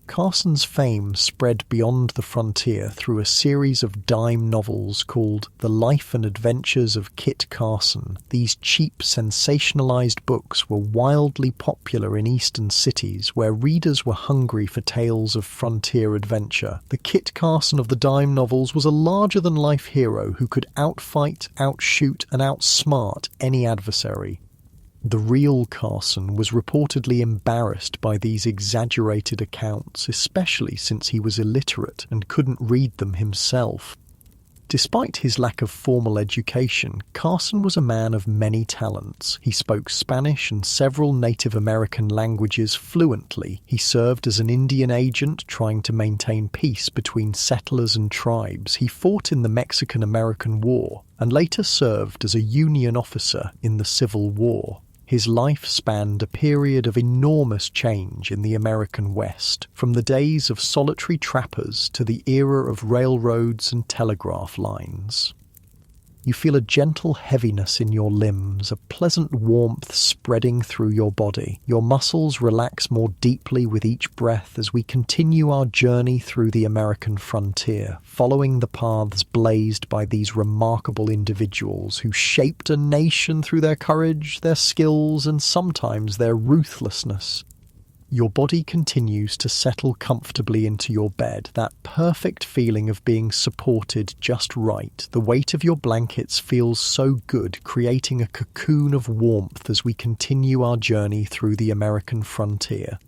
Carson's fame spread beyond the frontier through a series of dime novels called The Life and Adventures of Kit Carson. These cheap, sensationalized books were wildly popular in eastern cities where readers were hungry for tales of frontier adventure. The Kit Carson of the dime novels was a larger-than-life hero who could outfight, outshoot, and outsmart any adversary. The real Carson was reportedly embarrassed by these exaggerated accounts, especially since he was illiterate and couldn't read them himself. Despite his lack of formal education, Carson was a man of many talents. He spoke Spanish and several Native American languages fluently. He served as an Indian agent trying to maintain peace between settlers and tribes. He fought in the Mexican-American War and later served as a Union officer in the Civil War. His life spanned a period of enormous change in the American West, from the days of solitary trappers to the era of railroads and telegraph lines. You feel a gentle heaviness in your limbs, a pleasant warmth spreading through your body. Your muscles relax more deeply with each breath as we continue our journey through the American frontier, following the paths blazed by these remarkable individuals who shaped a nation through their courage, their skills, and sometimes their ruthlessness. Your body continues to settle comfortably into your bed, that perfect feeling of being supported just right. The weight of your blankets feels so good, creating a cocoon of warmth as we continue our journey through the American frontier.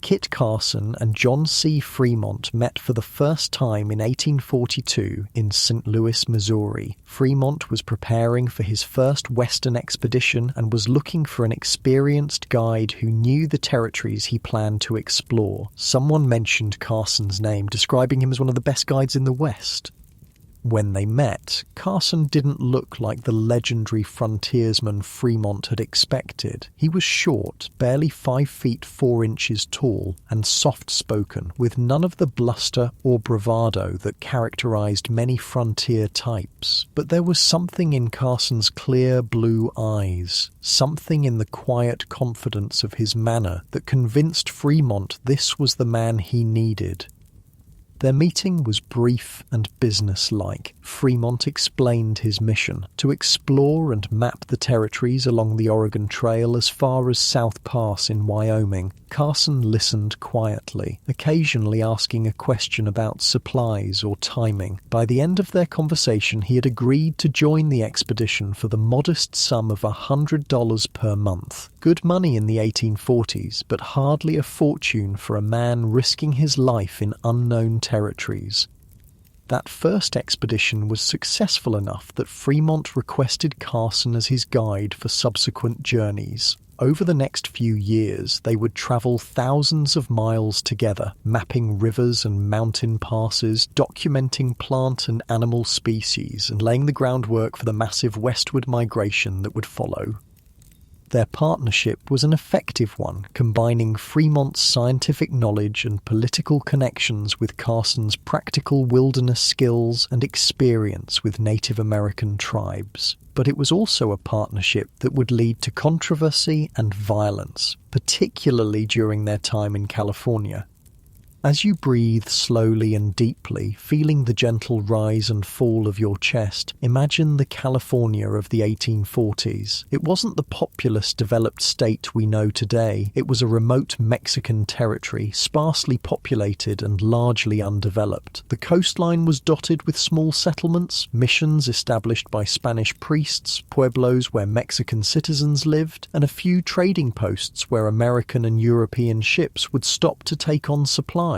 Kit Carson and John C. Fremont met for the first time in 1842 in St. Louis, Missouri. Fremont was preparing for his first Western expedition and was looking for an experienced guide who knew the territories he planned to explore. Someone mentioned Carson's name, describing him as one of the best guides in the West. When they met, Carson didn't look like the legendary frontiersman Fremont had expected. He was short, barely 5 feet 4 inches tall, and soft-spoken, with none of the bluster or bravado that characterized many frontier types. But there was something in Carson's clear blue eyes, something in the quiet confidence of his manner that convinced Fremont this was the man he needed. Their meeting was brief and businesslike. Fremont explained his mission: to explore and map the territories along the Oregon Trail as far as South Pass in Wyoming. Carson listened quietly, occasionally asking a question about supplies or timing. By the end of their conversation, he had agreed to join the expedition for the modest sum of $100 per month. Good money in the 1840s, but hardly a fortune for a man risking his life in unknown territories. That first expedition was successful enough that Fremont requested Carson as his guide for subsequent journeys. Over the next few years, they would travel thousands of miles together, mapping rivers and mountain passes, documenting plant and animal species, and laying the groundwork for the massive westward migration that would follow. Their partnership was an effective one, combining Fremont's scientific knowledge and political connections with Carson's practical wilderness skills and experience with Native American tribes. But it was also a partnership that would lead to controversy and violence, particularly during their time in California. As you breathe slowly and deeply, feeling the gentle rise and fall of your chest, imagine the California of the 1840s. It wasn't the populous, developed state we know today. It was a remote Mexican territory, sparsely populated and largely undeveloped. The coastline was dotted with small settlements, missions established by Spanish priests, pueblos where Mexican citizens lived, and a few trading posts where American and European ships would stop to take on supplies.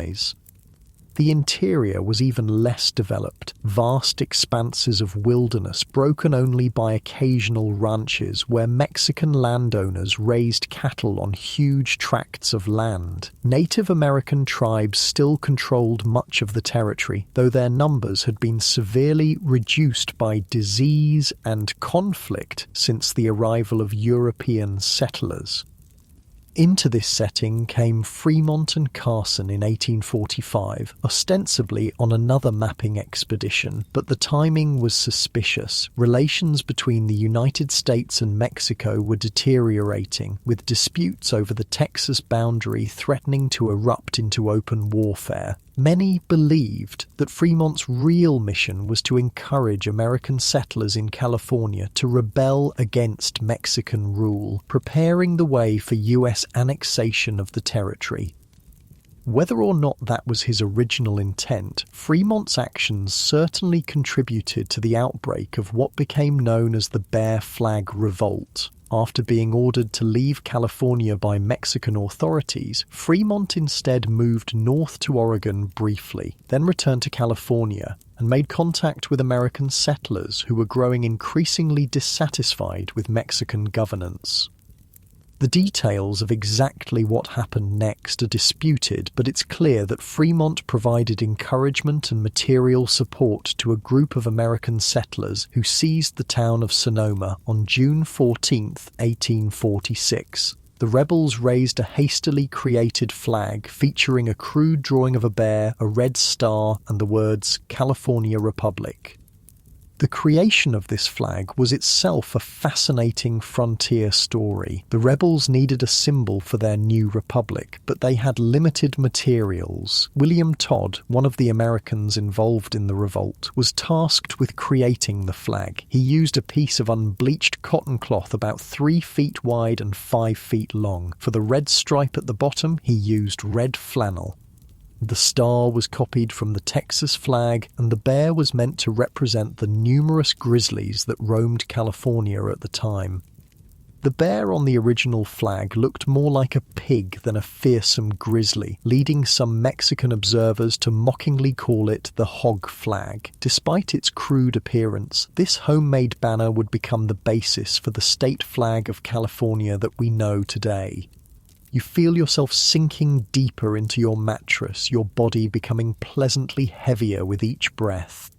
The interior was even less developed, vast expanses of wilderness broken only by occasional ranches where Mexican landowners raised cattle on huge tracts of land. Native American tribes still controlled much of the territory, though their numbers had been severely reduced by disease and conflict since the arrival of European settlers. Into this setting came Fremont and Carson in 1845, ostensibly on another mapping expedition, but the timing was suspicious. Relations between the United States and Mexico were deteriorating, with disputes over the Texas boundary threatening to erupt into open warfare. Many believed that Fremont's real mission was to encourage American settlers in California to rebel against Mexican rule, preparing the way for U.S. annexation of the territory. Whether or not that was his original intent, Fremont's actions certainly contributed to the outbreak of what became known as the Bear Flag Revolt. After being ordered to leave California by Mexican authorities, Fremont instead moved north to Oregon briefly, then returned to California and made contact with American settlers who were growing increasingly dissatisfied with Mexican governance. The details of exactly what happened next are disputed, but it's clear that Fremont provided encouragement and material support to a group of American settlers who seized the town of Sonoma on June 14, 1846. The rebels raised a hastily created flag featuring a crude drawing of a bear, a red star, and the words "California Republic." The creation of this flag was itself a fascinating frontier story. The rebels needed a symbol for their new republic, but they had limited materials. William Todd, one of the Americans involved in the revolt, was tasked with creating the flag. He used a piece of unbleached cotton cloth about 3 feet wide and 5 feet long. For the red stripe at the bottom, he used red flannel. The star was copied from the Texas flag, and the bear was meant to represent the numerous grizzlies that roamed California at the time. The bear on the original flag looked more like a pig than a fearsome grizzly, leading some Mexican observers to mockingly call it the hog flag. Despite its crude appearance, this homemade banner would become the basis for the state flag of California that we know today. You feel yourself sinking deeper into your mattress, your body becoming pleasantly heavier with each breath.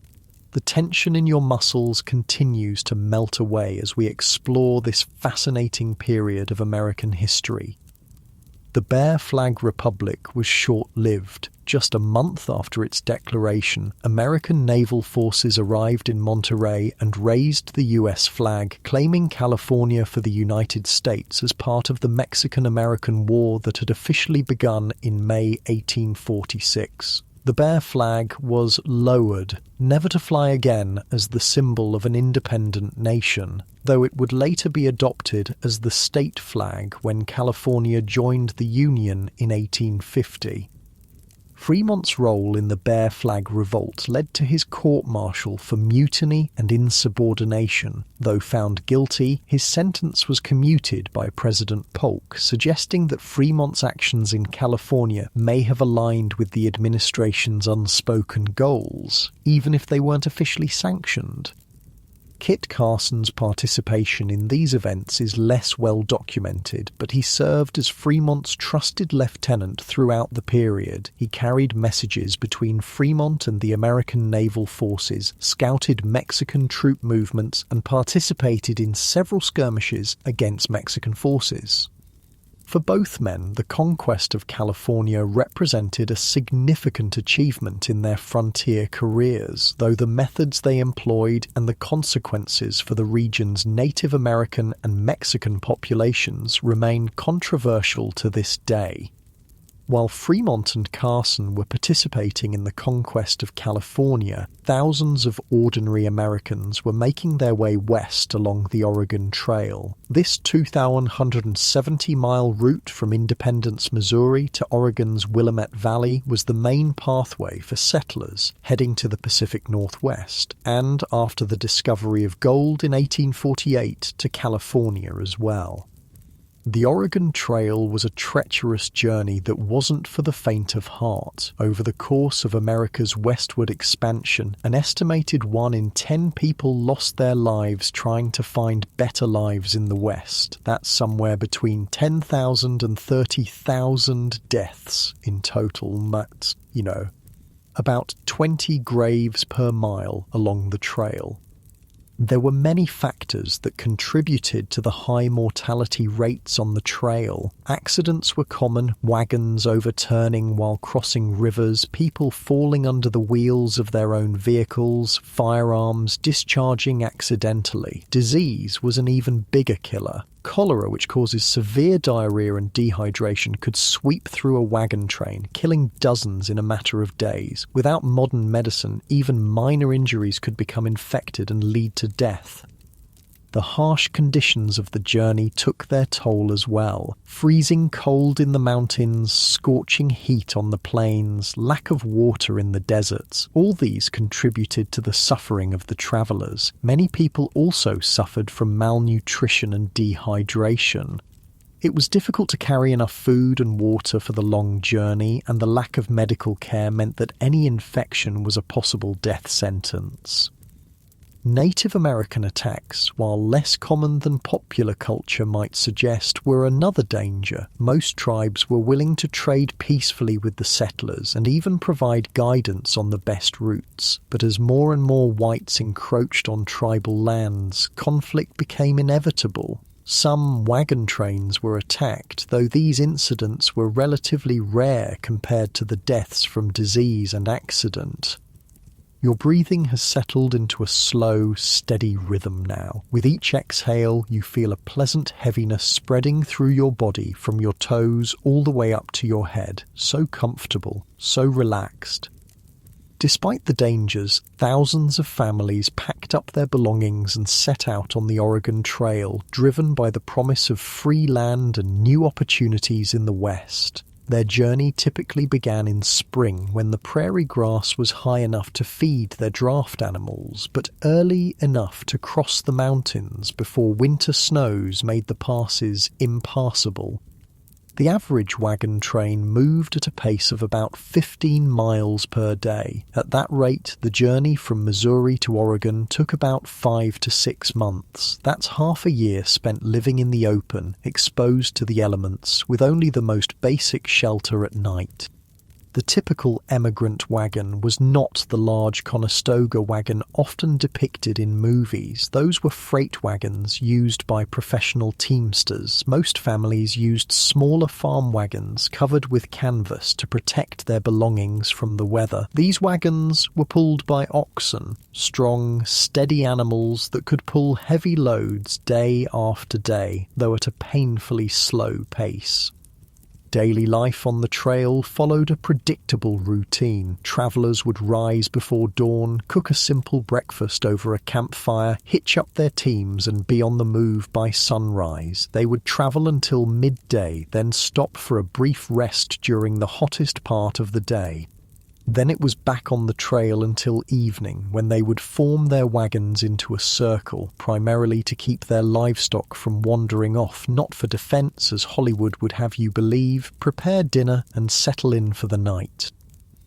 The tension in your muscles continues to melt away as we explore this fascinating period of American history. The Bear Flag Republic was short-lived. Just a month after its declaration, American naval forces arrived in Monterey and raised the U.S. flag, claiming California for the United States as part of the Mexican-American War that had officially begun in May 1846. The bear flag was lowered, never to fly again as the symbol of an independent nation, though it would later be adopted as the state flag when California joined the Union in 1850. Fremont's role in the Bear Flag Revolt led to his court-martial for mutiny and insubordination. Though found guilty, his sentence was commuted by President Polk, suggesting that Fremont's actions in California may have aligned with the administration's unspoken goals, even if they weren't officially sanctioned. Kit Carson's participation in these events is less well documented, but he served as Fremont's trusted lieutenant throughout the period. He carried messages between Fremont and the American naval forces, scouted Mexican troop movements, and participated in several skirmishes against Mexican forces. For both men, the conquest of California represented a significant achievement in their frontier careers, though the methods they employed and the consequences for the region's Native American and Mexican populations remain controversial to this day. While Fremont and Carson were participating in the conquest of California, thousands of ordinary Americans were making their way west along the Oregon Trail. This 2,170-mile route from Independence, Missouri to Oregon's Willamette Valley was the main pathway for settlers heading to the Pacific Northwest, and after the discovery of gold in 1848 to California as well. The Oregon Trail was a treacherous journey that wasn't for the faint of heart. Over the course of America's westward expansion, an estimated 1 in 10 people lost their lives trying to find better lives in the West. That's somewhere between 10,000 and 30,000 deaths in total. That's, about 20 graves per mile along the trail. There were many factors that contributed to the high mortality rates on the trail. Accidents were common: wagons overturning while crossing rivers, people falling under the wheels of their own vehicles, firearms discharging accidentally. Disease was an even bigger killer. Cholera, which causes severe diarrhea and dehydration, could sweep through a wagon train, killing dozens in a matter of days. Without modern medicine, even minor injuries could become infected and lead to death. The harsh conditions of the journey took their toll as well. Freezing cold in the mountains, scorching heat on the plains, lack of water in the deserts, all these contributed to the suffering of the travellers. Many people also suffered from malnutrition and dehydration. It was difficult to carry enough food and water for the long journey, and the lack of medical care meant that any infection was a possible death sentence. Native American attacks, while less common than popular culture might suggest, were another danger. Most tribes were willing to trade peacefully with the settlers and even provide guidance on the best routes. But as more and more whites encroached on tribal lands, conflict became inevitable. Some wagon trains were attacked, though these incidents were relatively rare compared to the deaths from disease and accident. Your breathing has settled into a slow, steady rhythm now. With each exhale, you feel a pleasant heaviness spreading through your body from your toes all the way up to your head. So comfortable, so relaxed. Despite the dangers, thousands of families packed up their belongings and set out on the Oregon Trail, driven by the promise of free land and new opportunities in the West. Their journey typically began in spring when the prairie grass was high enough to feed their draft animals, but early enough to cross the mountains before winter snows made the passes impassable. The average wagon train moved at a pace of about 15 miles per day. At that rate, the journey from Missouri to Oregon took about 5 to 6 months. That's half a year spent living in the open, exposed to the elements, with only the most basic shelter at night. The typical emigrant wagon was not the large Conestoga wagon often depicted in movies. Those were freight wagons used by professional teamsters. Most families used smaller farm wagons covered with canvas to protect their belongings from the weather. These wagons were pulled by oxen, strong, steady animals that could pull heavy loads day after day, though at a painfully slow pace. Daily life on the trail followed a predictable routine. Travelers would rise before dawn, cook a simple breakfast over a campfire, hitch up their teams and be on the move by sunrise. They would travel until midday, then stop for a brief rest during the hottest part of the day. Then it was back on the trail until evening, when they would form their wagons into a circle, primarily to keep their livestock from wandering off, not for defense, as Hollywood would have you believe, prepare dinner and settle in for the night.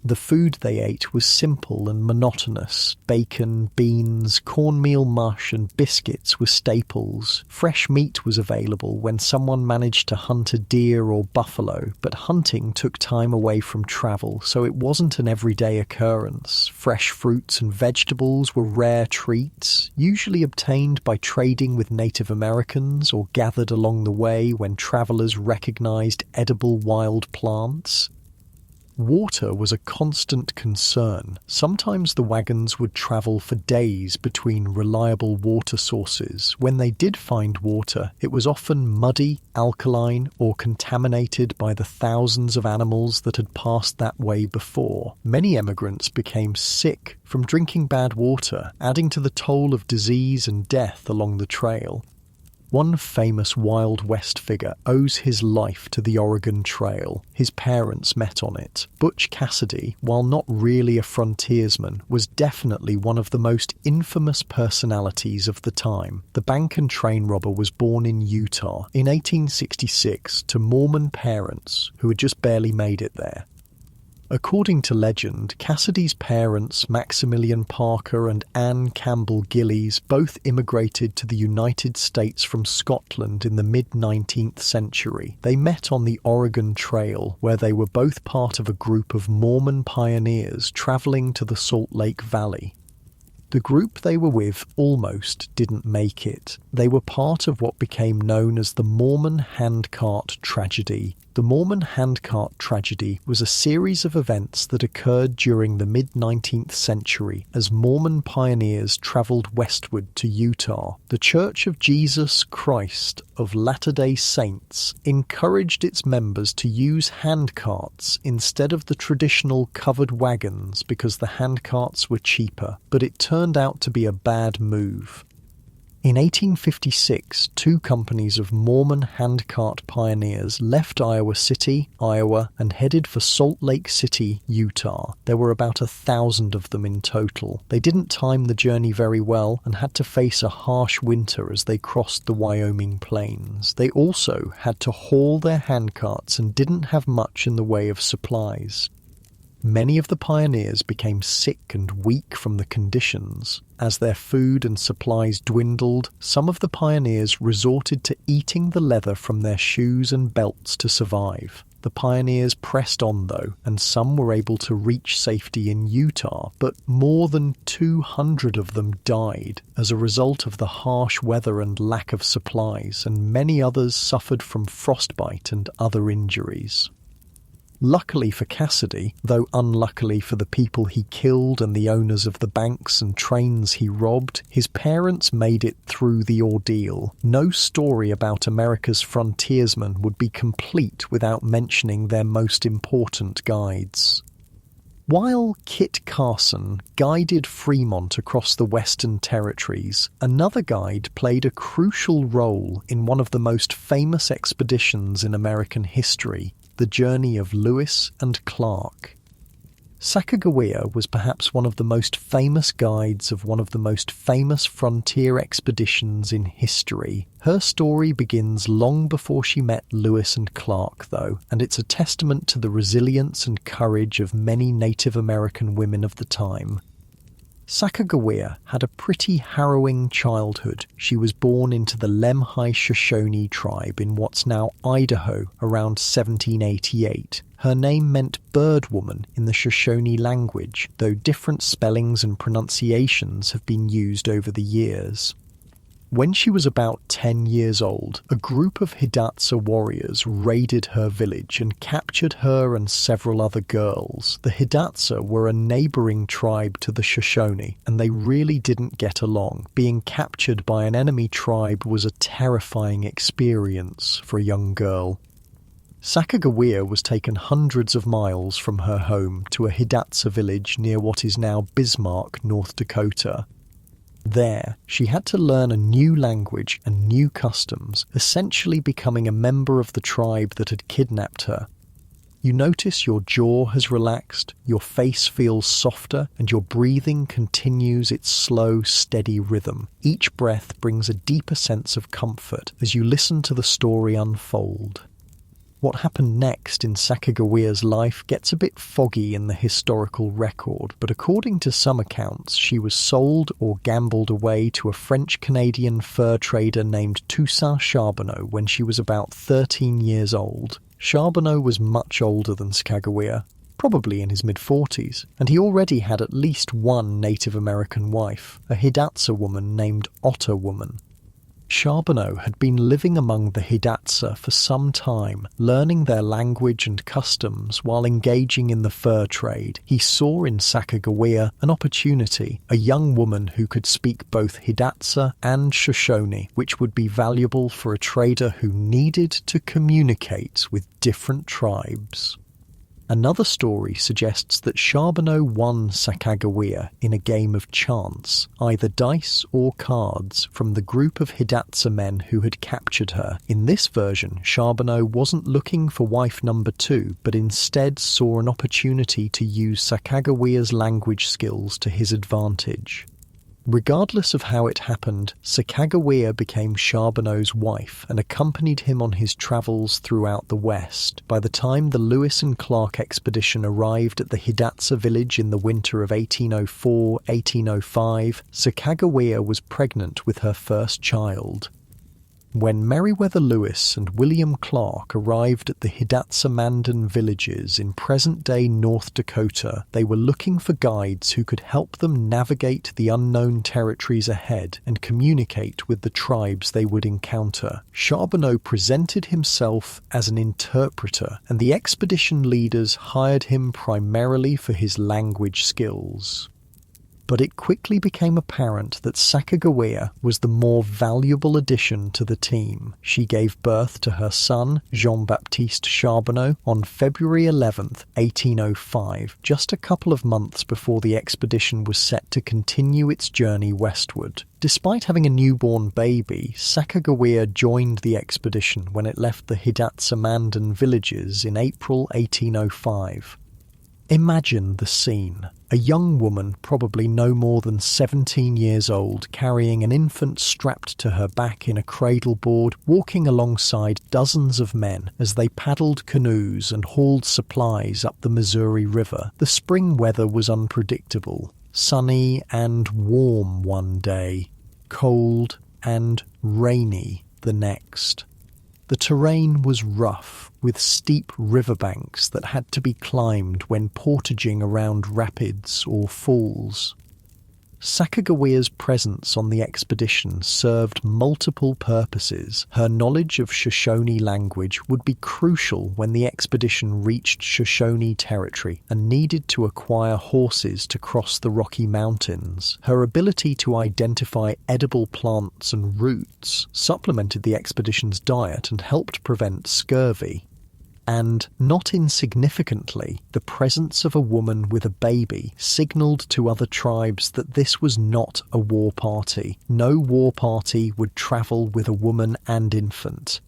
The food they ate was simple and monotonous. Bacon, beans, cornmeal mush and biscuits were staples. Fresh meat was available when someone managed to hunt a deer or buffalo, but hunting took time away from travel, so it wasn't an everyday occurrence. Fresh fruits and vegetables were rare treats, usually obtained by trading with Native Americans or gathered along the way when travelers recognized edible wild plants. Water was a constant concern. Sometimes the wagons would travel for days between reliable water sources. When they did find water, it was often muddy, alkaline, or contaminated by the thousands of animals that had passed that way before. Many emigrants became sick from drinking bad water, adding to the toll of disease and death along the trail. One famous Wild West figure owes his life to the Oregon Trail. His parents met on it. Butch Cassidy, while not really a frontiersman, was definitely one of the most infamous personalities of the time. The bank and train robber was born in Utah in 1866 to Mormon parents who had just barely made it there. According to legend, Cassidy's parents, Maximilian Parker and Anne Campbell Gillies, both immigrated to the United States from Scotland in the mid-19th century. They met on the Oregon Trail, where they were both part of a group of Mormon pioneers traveling to the Salt Lake Valley. The group they were with almost didn't make it. They were part of what became known as the Mormon Handcart Tragedy. The Mormon Handcart Tragedy was a series of events that occurred during the mid-19th century as Mormon pioneers traveled westward to Utah. The Church of Jesus Christ of Latter-day Saints encouraged its members to use handcarts instead of the traditional covered wagons because the handcarts were cheaper, but it turned out to be a bad move. In 1856, two companies of Mormon handcart pioneers left Iowa City, Iowa, and headed for Salt Lake City, Utah. There were about 1,000 of them in total. They didn't time the journey very well and had to face a harsh winter as they crossed the Wyoming plains. They also had to haul their handcarts and didn't have much in the way of supplies. Many of the pioneers became sick and weak from the conditions. As their food and supplies dwindled, some of the pioneers resorted to eating the leather from their shoes and belts to survive. The pioneers pressed on though, and some were able to reach safety in Utah, but more than 200 of them died as a result of the harsh weather and lack of supplies, and many others suffered from frostbite and other injuries. Luckily for Cassidy, though unluckily for the people he killed and the owners of the banks and trains he robbed, his parents made it through the ordeal. No story about America's frontiersmen would be complete without mentioning their most important guides. While Kit Carson guided Fremont across the Western Territories, another guide played a crucial role in one of the most famous expeditions in American history, the journey of Lewis and Clark. Sacagawea was perhaps one of the most famous guides of one of the most famous frontier expeditions in history. Her story begins long before she met Lewis and Clark, though, and it's a testament to the resilience and courage of many Native American women of the time. Sacagawea had a pretty harrowing childhood. She was born into the Lemhi Shoshone tribe in what's now Idaho around 1788. Her name meant bird woman in the Shoshone language, though different spellings and pronunciations have been used over the years. When she was about 10 years old, a group of Hidatsa warriors raided her village and captured her and several other girls. The Hidatsa were a neighboring tribe to the Shoshone, and they really didn't get along. Being captured by an enemy tribe was a terrifying experience for a young girl. Sacagawea was taken hundreds of miles from her home to a Hidatsa village near what is now Bismarck, North Dakota. There, she had to learn a new language and new customs, essentially becoming a member of the tribe that had kidnapped her. You notice your jaw has relaxed, your face feels softer, and your breathing continues its slow, steady rhythm. Each breath brings a deeper sense of comfort as you listen to the story unfold. What happened next in Sacagawea's life gets a bit foggy in the historical record, but according to some accounts, she was sold or gambled away to a French-Canadian fur trader named Toussaint Charbonneau when she was about 13 years old. Charbonneau was much older than Sacagawea, probably in his mid-40s, and he already had at least one Native American wife, a Hidatsa woman named Otter Woman. Charbonneau had been living among the Hidatsa for some time, learning their language and customs while engaging in the fur trade. He saw in Sacagawea an opportunity, a young woman who could speak both Hidatsa and Shoshone, which would be valuable for a trader who needed to communicate with different tribes. Another story suggests that Charbonneau won Sacagawea in a game of chance, either dice or cards, from the group of Hidatsa men who had captured her. In this version, Charbonneau wasn't looking for wife number 2, but instead saw an opportunity to use Sacagawea's language skills to his advantage. Regardless of how it happened, Sacagawea became Charbonneau's wife and accompanied him on his travels throughout the West. By the time the Lewis and Clark expedition arrived at the Hidatsa village in the winter of 1804-1805, Sacagawea was pregnant with her first child. When Meriwether Lewis and William Clark arrived at the Hidatsa Mandan villages in present-day North Dakota, they were looking for guides who could help them navigate the unknown territories ahead and communicate with the tribes they would encounter. Charbonneau presented himself as an interpreter, and the expedition leaders hired him primarily for his language skills. But it quickly became apparent that Sacagawea was the more valuable addition to the team. She gave birth to her son, Jean-Baptiste Charbonneau, on February 11, 1805, just a couple of months before the expedition was set to continue its journey westward. Despite having a newborn baby, Sacagawea joined the expedition when it left the Hidatsa Mandan villages in April 1805. Imagine the scene. A young woman, probably no more than 17 years old, carrying an infant strapped to her back in a cradle board, walking alongside dozens of men as they paddled canoes and hauled supplies up the Missouri River. The spring weather was unpredictable. Sunny and warm one day, cold and rainy the next. The terrain was rough, with steep riverbanks that had to be climbed when portaging around rapids or falls. Sacagawea's presence on the expedition served multiple purposes. Her knowledge of Shoshone language would be crucial when the expedition reached Shoshone territory and needed to acquire horses to cross the Rocky Mountains. Her ability to identify edible plants and roots supplemented the expedition's diet and helped prevent scurvy. And, not insignificantly, the presence of a woman with a baby signalled to other tribes that this was not a war party. No war party would travel with a woman and infant.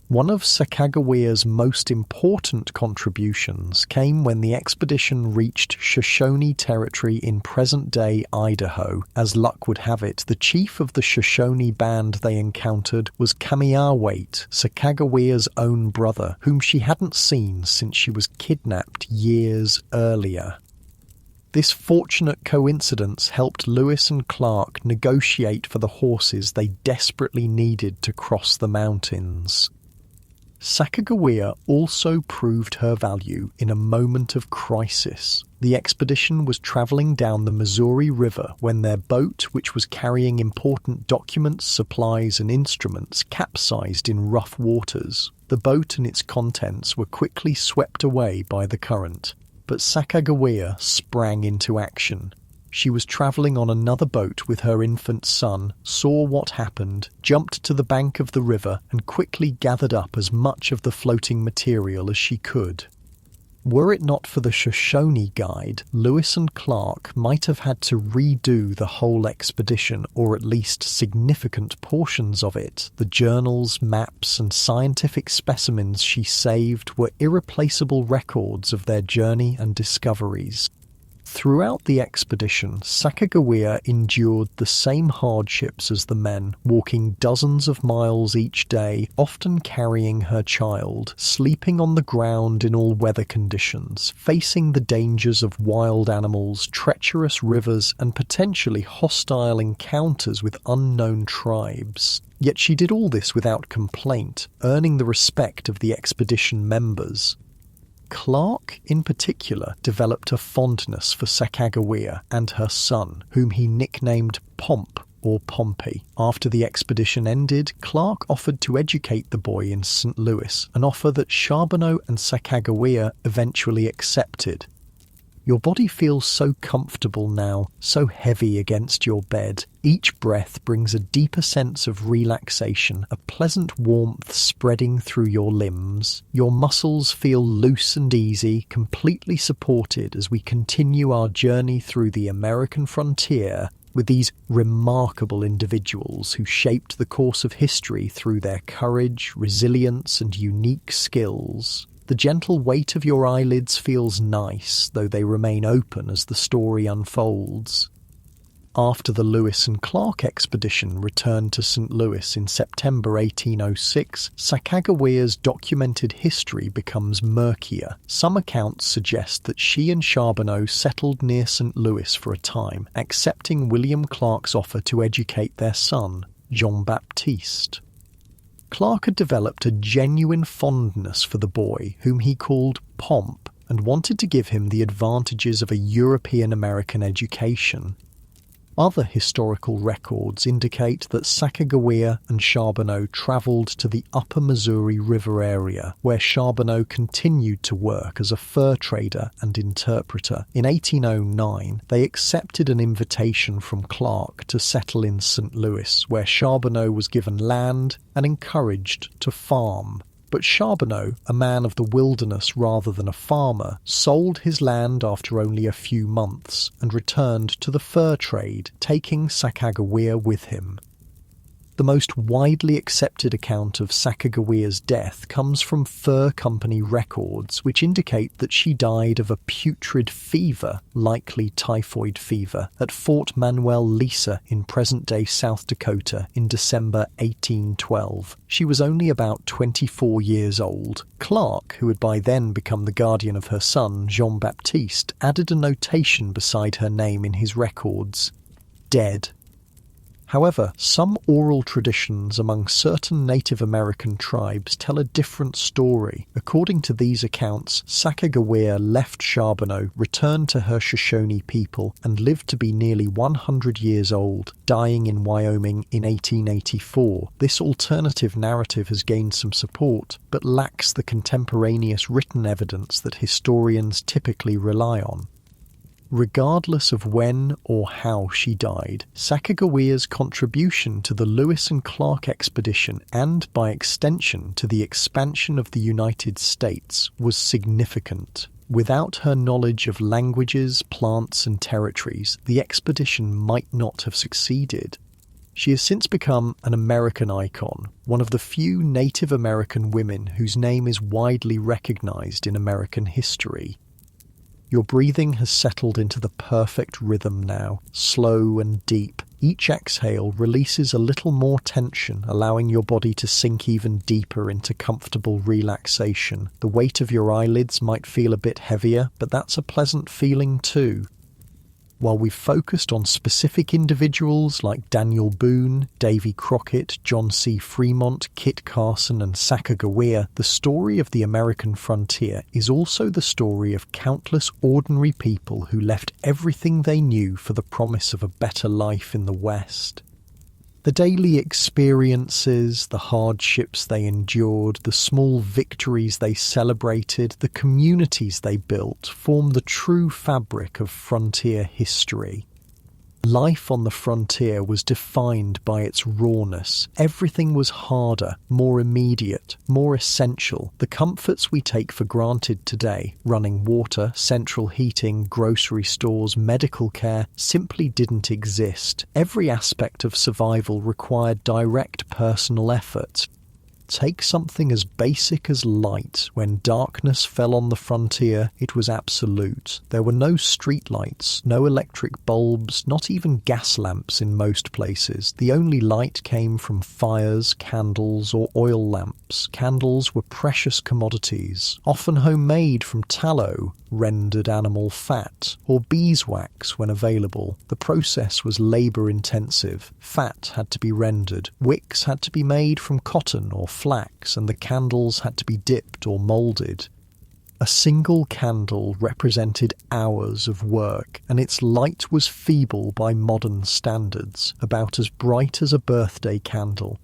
One of Sacagawea's most important contributions came when the expedition reached Shoshone territory in present-day Idaho. As luck would have it, the chief of the Shoshone band they encountered was Kamiawait, Sacagawea's own brother, whom she hadn't seen since she was kidnapped years earlier. This fortunate coincidence helped Lewis and Clark negotiate for the horses they desperately needed to cross the mountains. Sacagawea also proved her value in a moment of crisis. The expedition was travelling down the Missouri River when their boat, which was carrying important documents, supplies and instruments, capsized in rough waters. The boat and its contents were quickly swept away by the current, but Sacagawea sprang into action. She was travelling on another boat with her infant son, saw what happened, jumped to the bank of the river, and quickly gathered up as much of the floating material as she could. Were it not for the Shoshone guide, Lewis and Clark might have had to redo the whole expedition, or at least significant portions of it. The journals, maps, and scientific specimens she saved were irreplaceable records of their journey and discoveries. Throughout the expedition, Sacagawea endured the same hardships as the men, walking dozens of miles each day, often carrying her child, sleeping on the ground in all weather conditions, facing the dangers of wild animals, treacherous rivers, and potentially hostile encounters with unknown tribes. Yet she did all this without complaint, earning the respect of the expedition members. Clark, in particular, developed a fondness for Sacagawea and her son, whom he nicknamed Pomp or Pompey. After the expedition ended, Clark offered to educate the boy in St. Louis, an offer that Charbonneau and Sacagawea eventually accepted. Your body feels so comfortable now, so heavy against your bed. Each breath brings a deeper sense of relaxation, a pleasant warmth spreading through your limbs. Your muscles feel loose and easy, completely supported as we continue our journey through the American frontier with these remarkable individuals who shaped the course of history through their courage, resilience, and unique skills. The gentle weight of your eyelids feels nice, though they remain open as the story unfolds. After the Lewis and Clark expedition returned to St. Louis in September 1806, Sacagawea's documented history becomes murkier. Some accounts suggest that she and Charbonneau settled near St. Louis for a time, accepting William Clark's offer to educate their son, Jean-Baptiste. Clark had developed a genuine fondness for the boy, whom he called Pomp, and wanted to give him the advantages of a European-American education. Other historical records indicate that Sacagawea and Charbonneau travelled to the upper Missouri River area, where Charbonneau continued to work as a fur trader and interpreter. In 1809, they accepted an invitation from Clark to settle in St. Louis, where Charbonneau was given land and encouraged to farm. But Charbonneau, a man of the wilderness rather than a farmer, sold his land after only a few months and returned to the fur trade, taking Sacagawea with him. The most widely accepted account of Sacagawea's death comes from fur company records, which indicate that she died of a putrid fever, likely typhoid fever, at Fort Manuel Lisa in present-day South Dakota in December 1812. She was only about 24 years old. Clark, who had by then become the guardian of her son, Jean-Baptiste, added a notation beside her name in his records: dead. However, some oral traditions among certain Native American tribes tell a different story. According to these accounts, Sacagawea left Charbonneau, returned to her Shoshone people, and lived to be nearly 100 years old, dying in Wyoming in 1884. This alternative narrative has gained some support, but lacks the contemporaneous written evidence that historians typically rely on. Regardless of when or how she died, Sacagawea's contribution to the Lewis and Clark expedition and, by extension, to the expansion of the United States was significant. Without her knowledge of languages, plants, and territories, the expedition might not have succeeded. She has since become an American icon, one of the few Native American women whose name is widely recognized in American history. Your breathing has settled into the perfect rhythm now, slow and deep. Each exhale releases a little more tension, allowing your body to sink even deeper into comfortable relaxation. The weight of your eyelids might feel a bit heavier, but that's a pleasant feeling too. While we've focused on specific individuals like Daniel Boone, Davy Crockett, John C. Fremont, Kit Carson, and Sacagawea, the story of the American frontier is also the story of countless ordinary people who left everything they knew for the promise of a better life in the West. The daily experiences, the hardships they endured, the small victories they celebrated, the communities they built form the true fabric of frontier history. Life on the frontier was defined by its rawness. Everything was harder, more immediate, more essential. The comforts we take for granted today, running water, central heating, grocery stores, medical care, simply didn't exist. Every aspect of survival required direct personal effort. Take something as basic as light. When darkness fell on the frontier, it was absolute. There were no streetlights, no electric bulbs, not even gas lamps in most places. The only light came from fires, candles, or oil lamps. Candles were precious commodities, often homemade from tallow, rendered animal fat, or beeswax when available. The process was labour-intensive. Fat had to be rendered, wicks had to be made from cotton or flax, and the candles had to be dipped or moulded. A single candle represented hours of work, and its light was feeble by modern standards, about as bright as a birthday candle.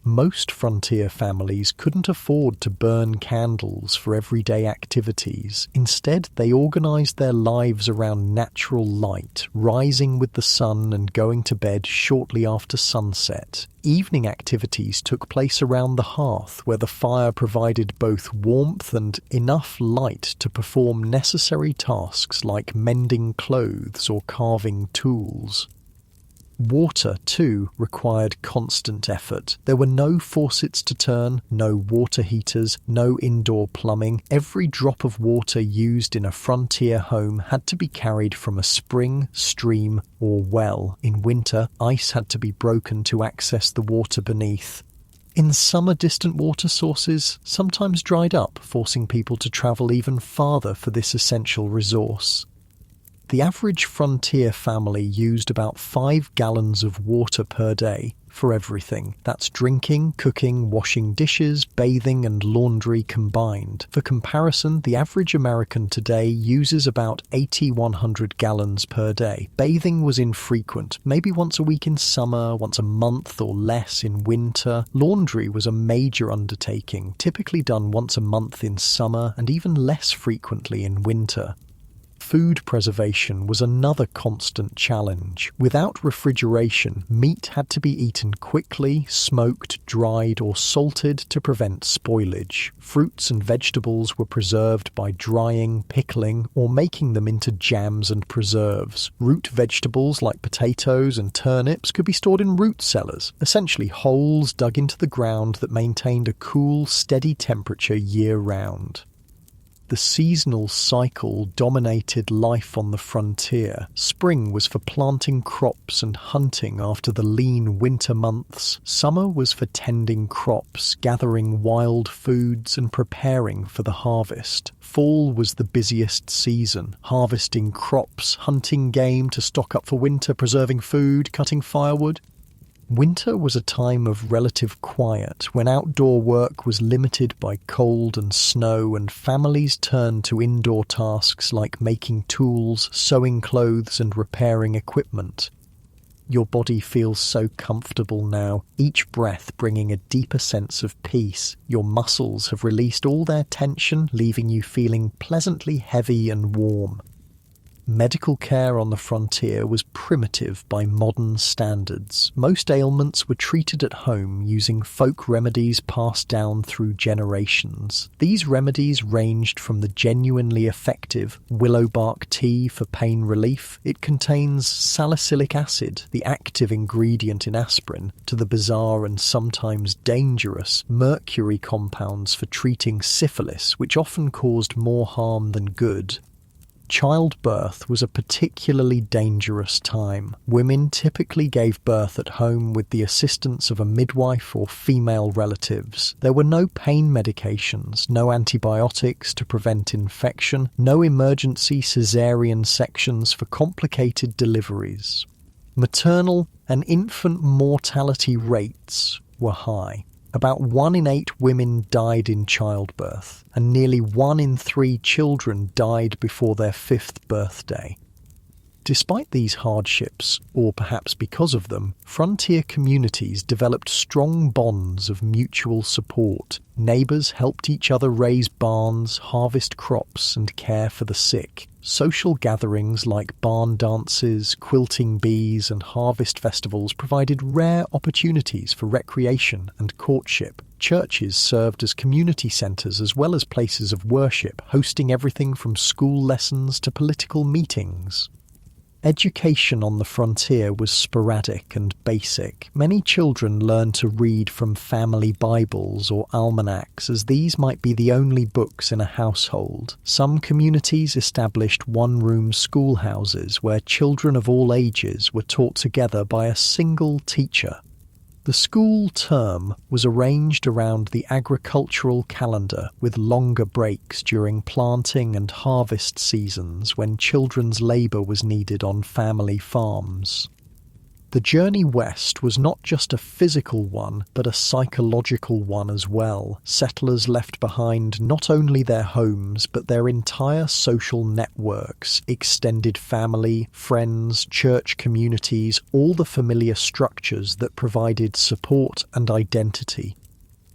Most frontier families couldn't afford to burn candles for everyday activities. Instead, they organised their lives around natural light, rising with the sun and going to bed shortly after sunset. Evening activities took place around the hearth, where the fire provided both warmth and enough light to perform necessary tasks like mending clothes or carving tools. Water, too, required constant effort. There were no faucets to turn, no water heaters, no indoor plumbing. Every drop of water used in a frontier home had to be carried from a spring, stream, or well. In winter, ice had to be broken to access the water beneath. In summer, distant water sources sometimes dried up, forcing people to travel even farther for this essential resource. The average frontier family used about 5 gallons of water per day for everything. That's drinking, cooking, washing dishes, bathing and laundry combined. For comparison, the average American today uses about 8,100 gallons per day. Bathing was infrequent, maybe once a week in summer, once a month or less in winter. Laundry was a major undertaking, typically done once a month in summer and even less frequently in winter. Food preservation was another constant challenge. Without refrigeration, meat had to be eaten quickly, smoked, dried, or salted to prevent spoilage. Fruits and vegetables were preserved by drying, pickling, or making them into jams and preserves. Root vegetables like potatoes and turnips could be stored in root cellars, essentially holes dug into the ground that maintained a cool, steady temperature year-round. The seasonal cycle dominated life on the frontier. Spring was for planting crops and hunting after the lean winter months. Summer was for tending crops, gathering wild foods and preparing for the harvest. Fall was the busiest season, harvesting crops, hunting game to stock up for winter, preserving food, cutting firewood. Winter was a time of relative quiet, when outdoor work was limited by cold and snow, and families turned to indoor tasks like making tools, sewing clothes, and repairing equipment. Your body feels so comfortable now, each breath bringing a deeper sense of peace. Your muscles have released all their tension, leaving you feeling pleasantly heavy and warm. Medical care on the frontier was primitive by modern standards. Most ailments were treated at home using folk remedies passed down through generations. These remedies ranged from the genuinely effective willow bark tea for pain relief. It contains salicylic acid, the active ingredient in aspirin, to the bizarre and sometimes dangerous mercury compounds for treating syphilis, which often caused more harm than good. Childbirth was a particularly dangerous time. Women typically gave birth at home with the assistance of a midwife or female relatives. There were no pain medications, no antibiotics to prevent infection, no emergency cesarean sections for complicated deliveries. Maternal and infant mortality rates were high. About 1 in 8 women died in childbirth, and nearly 1 in 3 children died before their 5th birthday. Despite these hardships, or perhaps because of them, frontier communities developed strong bonds of mutual support. Neighbors helped each other raise barns, harvest crops, and care for the sick. Social gatherings like barn dances, quilting bees, and harvest festivals provided rare opportunities for recreation and courtship. Churches served as community centers as well as places of worship, hosting everything from school lessons to political meetings. Education on the frontier was sporadic and basic. Many children learned to read from family Bibles or almanacs, as these might be the only books in a household. Some communities established one-room schoolhouses where children of all ages were taught together by a single teacher. The school term was arranged around the agricultural calendar, with longer breaks during planting and harvest seasons when children's labour was needed on family farms. The journey west was not just a physical one, but a psychological one as well. Settlers left behind not only their homes, but their entire social networks, extended family, friends, church communities, all the familiar structures that provided support and identity.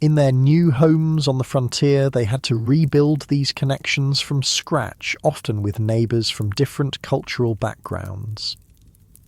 In their new homes on the frontier, they had to rebuild these connections from scratch, often with neighbours from different cultural backgrounds.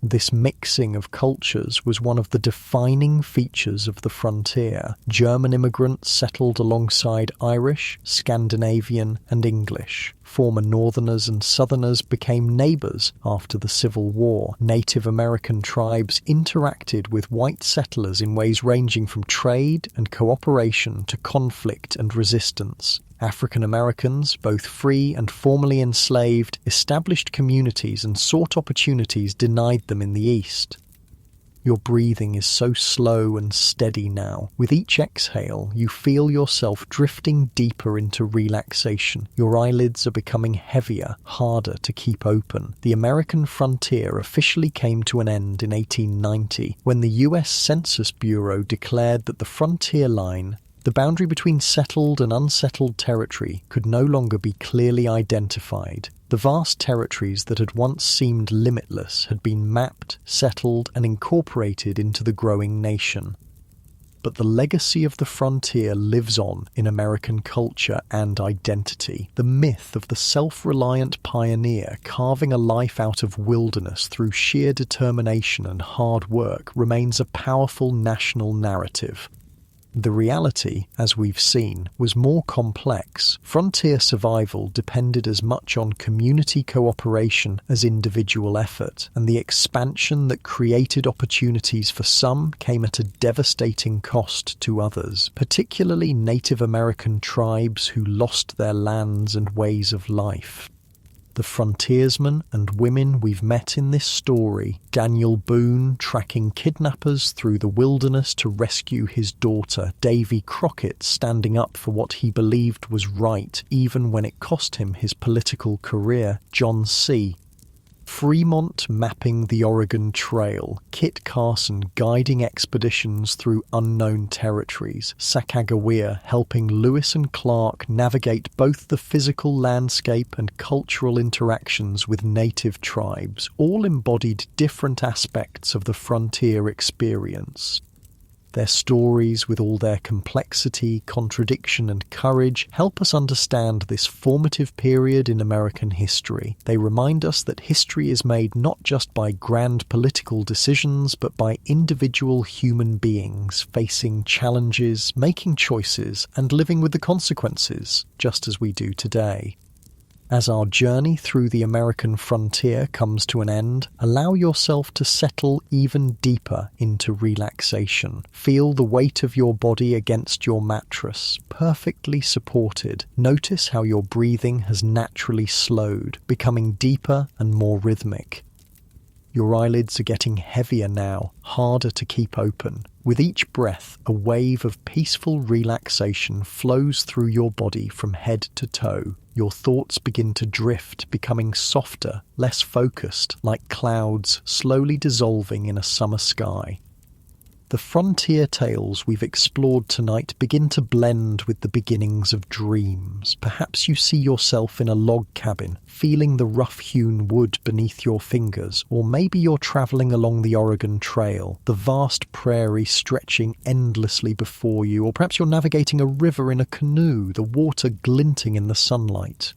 This mixing of cultures was one of the defining features of the frontier. German immigrants settled alongside Irish, Scandinavian, and English. Former Northerners and Southerners became neighbours after the Civil War. Native American tribes interacted with white settlers in ways ranging from trade and cooperation to conflict and resistance. African Americans, both free and formerly enslaved, established communities and sought opportunities denied them in the East. Your breathing is so slow and steady now. With each exhale, you feel yourself drifting deeper into relaxation. Your eyelids are becoming heavier, harder to keep open. The American frontier officially came to an end in 1890, when the U.S. Census Bureau declared that the frontier line, the boundary between settled and unsettled territory, could no longer be clearly identified. The vast territories that had once seemed limitless had been mapped, settled, and incorporated into the growing nation. But the legacy of the frontier lives on in American culture and identity. The myth of the self-reliant pioneer carving a life out of wilderness through sheer determination and hard work remains a powerful national narrative. The reality, as we've seen, was more complex. Frontier survival depended as much on community cooperation as individual effort, and the expansion that created opportunities for some came at a devastating cost to others, particularly Native American tribes who lost their lands and ways of life. The frontiersmen and women we've met in this story, Daniel Boone tracking kidnappers through the wilderness to rescue his daughter, Davy Crockett standing up for what he believed was right even when it cost him his political career, John C. Fremont mapping the Oregon Trail, Kit Carson guiding expeditions through unknown territories, Sacagawea helping Lewis and Clark navigate both the physical landscape and cultural interactions with native tribes, all embodied different aspects of the frontier experience. Their stories, with all their complexity, contradiction, and courage, help us understand this formative period in American history. They remind us that history is made not just by grand political decisions, but by individual human beings facing challenges, making choices, and living with the consequences, just as we do today. As our journey through the American frontier comes to an end, allow yourself to settle even deeper into relaxation. Feel the weight of your body against your mattress, perfectly supported. Notice how your breathing has naturally slowed, becoming deeper and more rhythmic. Your eyelids are getting heavier now, harder to keep open. With each breath, a wave of peaceful relaxation flows through your body from head to toe. Your thoughts begin to drift, becoming softer, less focused, like clouds slowly dissolving in a summer sky. The The frontier tales we've explored tonight begin to blend with the beginnings of dreams. Perhaps you see yourself in a log cabin, feeling the rough-hewn wood beneath your fingers, or maybe you're travelling along the Oregon Trail, the vast prairie stretching endlessly before you, or perhaps you're navigating a river in a canoe, the water glinting in the sunlight.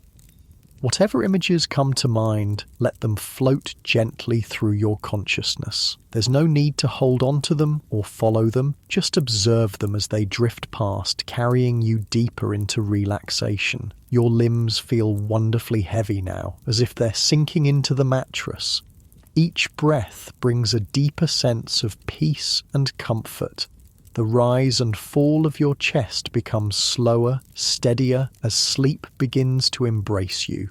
Whatever images come to mind, let them float gently through your consciousness. There's no need to hold on to them or follow them, just observe them as they drift past, carrying you deeper into relaxation. Your limbs feel wonderfully heavy now, as if they're sinking into the mattress. Each breath brings a deeper sense of peace and comfort. The rise and fall of your chest becomes slower, steadier, as sleep begins to embrace you.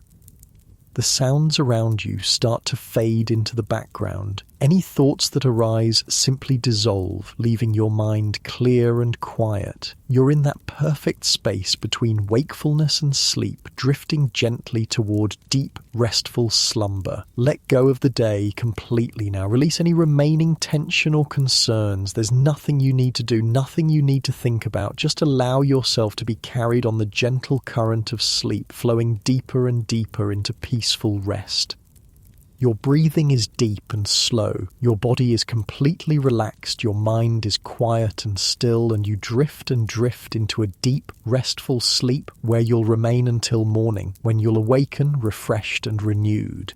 The sounds around you start to fade into the background. Any thoughts that arise simply dissolve, leaving your mind clear and quiet. You're in that perfect space between wakefulness and sleep, drifting gently toward deep, restful slumber. Let go of the day completely now. Release any remaining tension or concerns. There's nothing you need to do, nothing you need to think about. Just allow yourself to be carried on the gentle current of sleep, flowing deeper and deeper into peaceful rest. Your breathing is deep and slow, your body is completely relaxed, your mind is quiet and still, and you drift and drift into a deep, restful sleep where you'll remain until morning, when you'll awaken refreshed and renewed.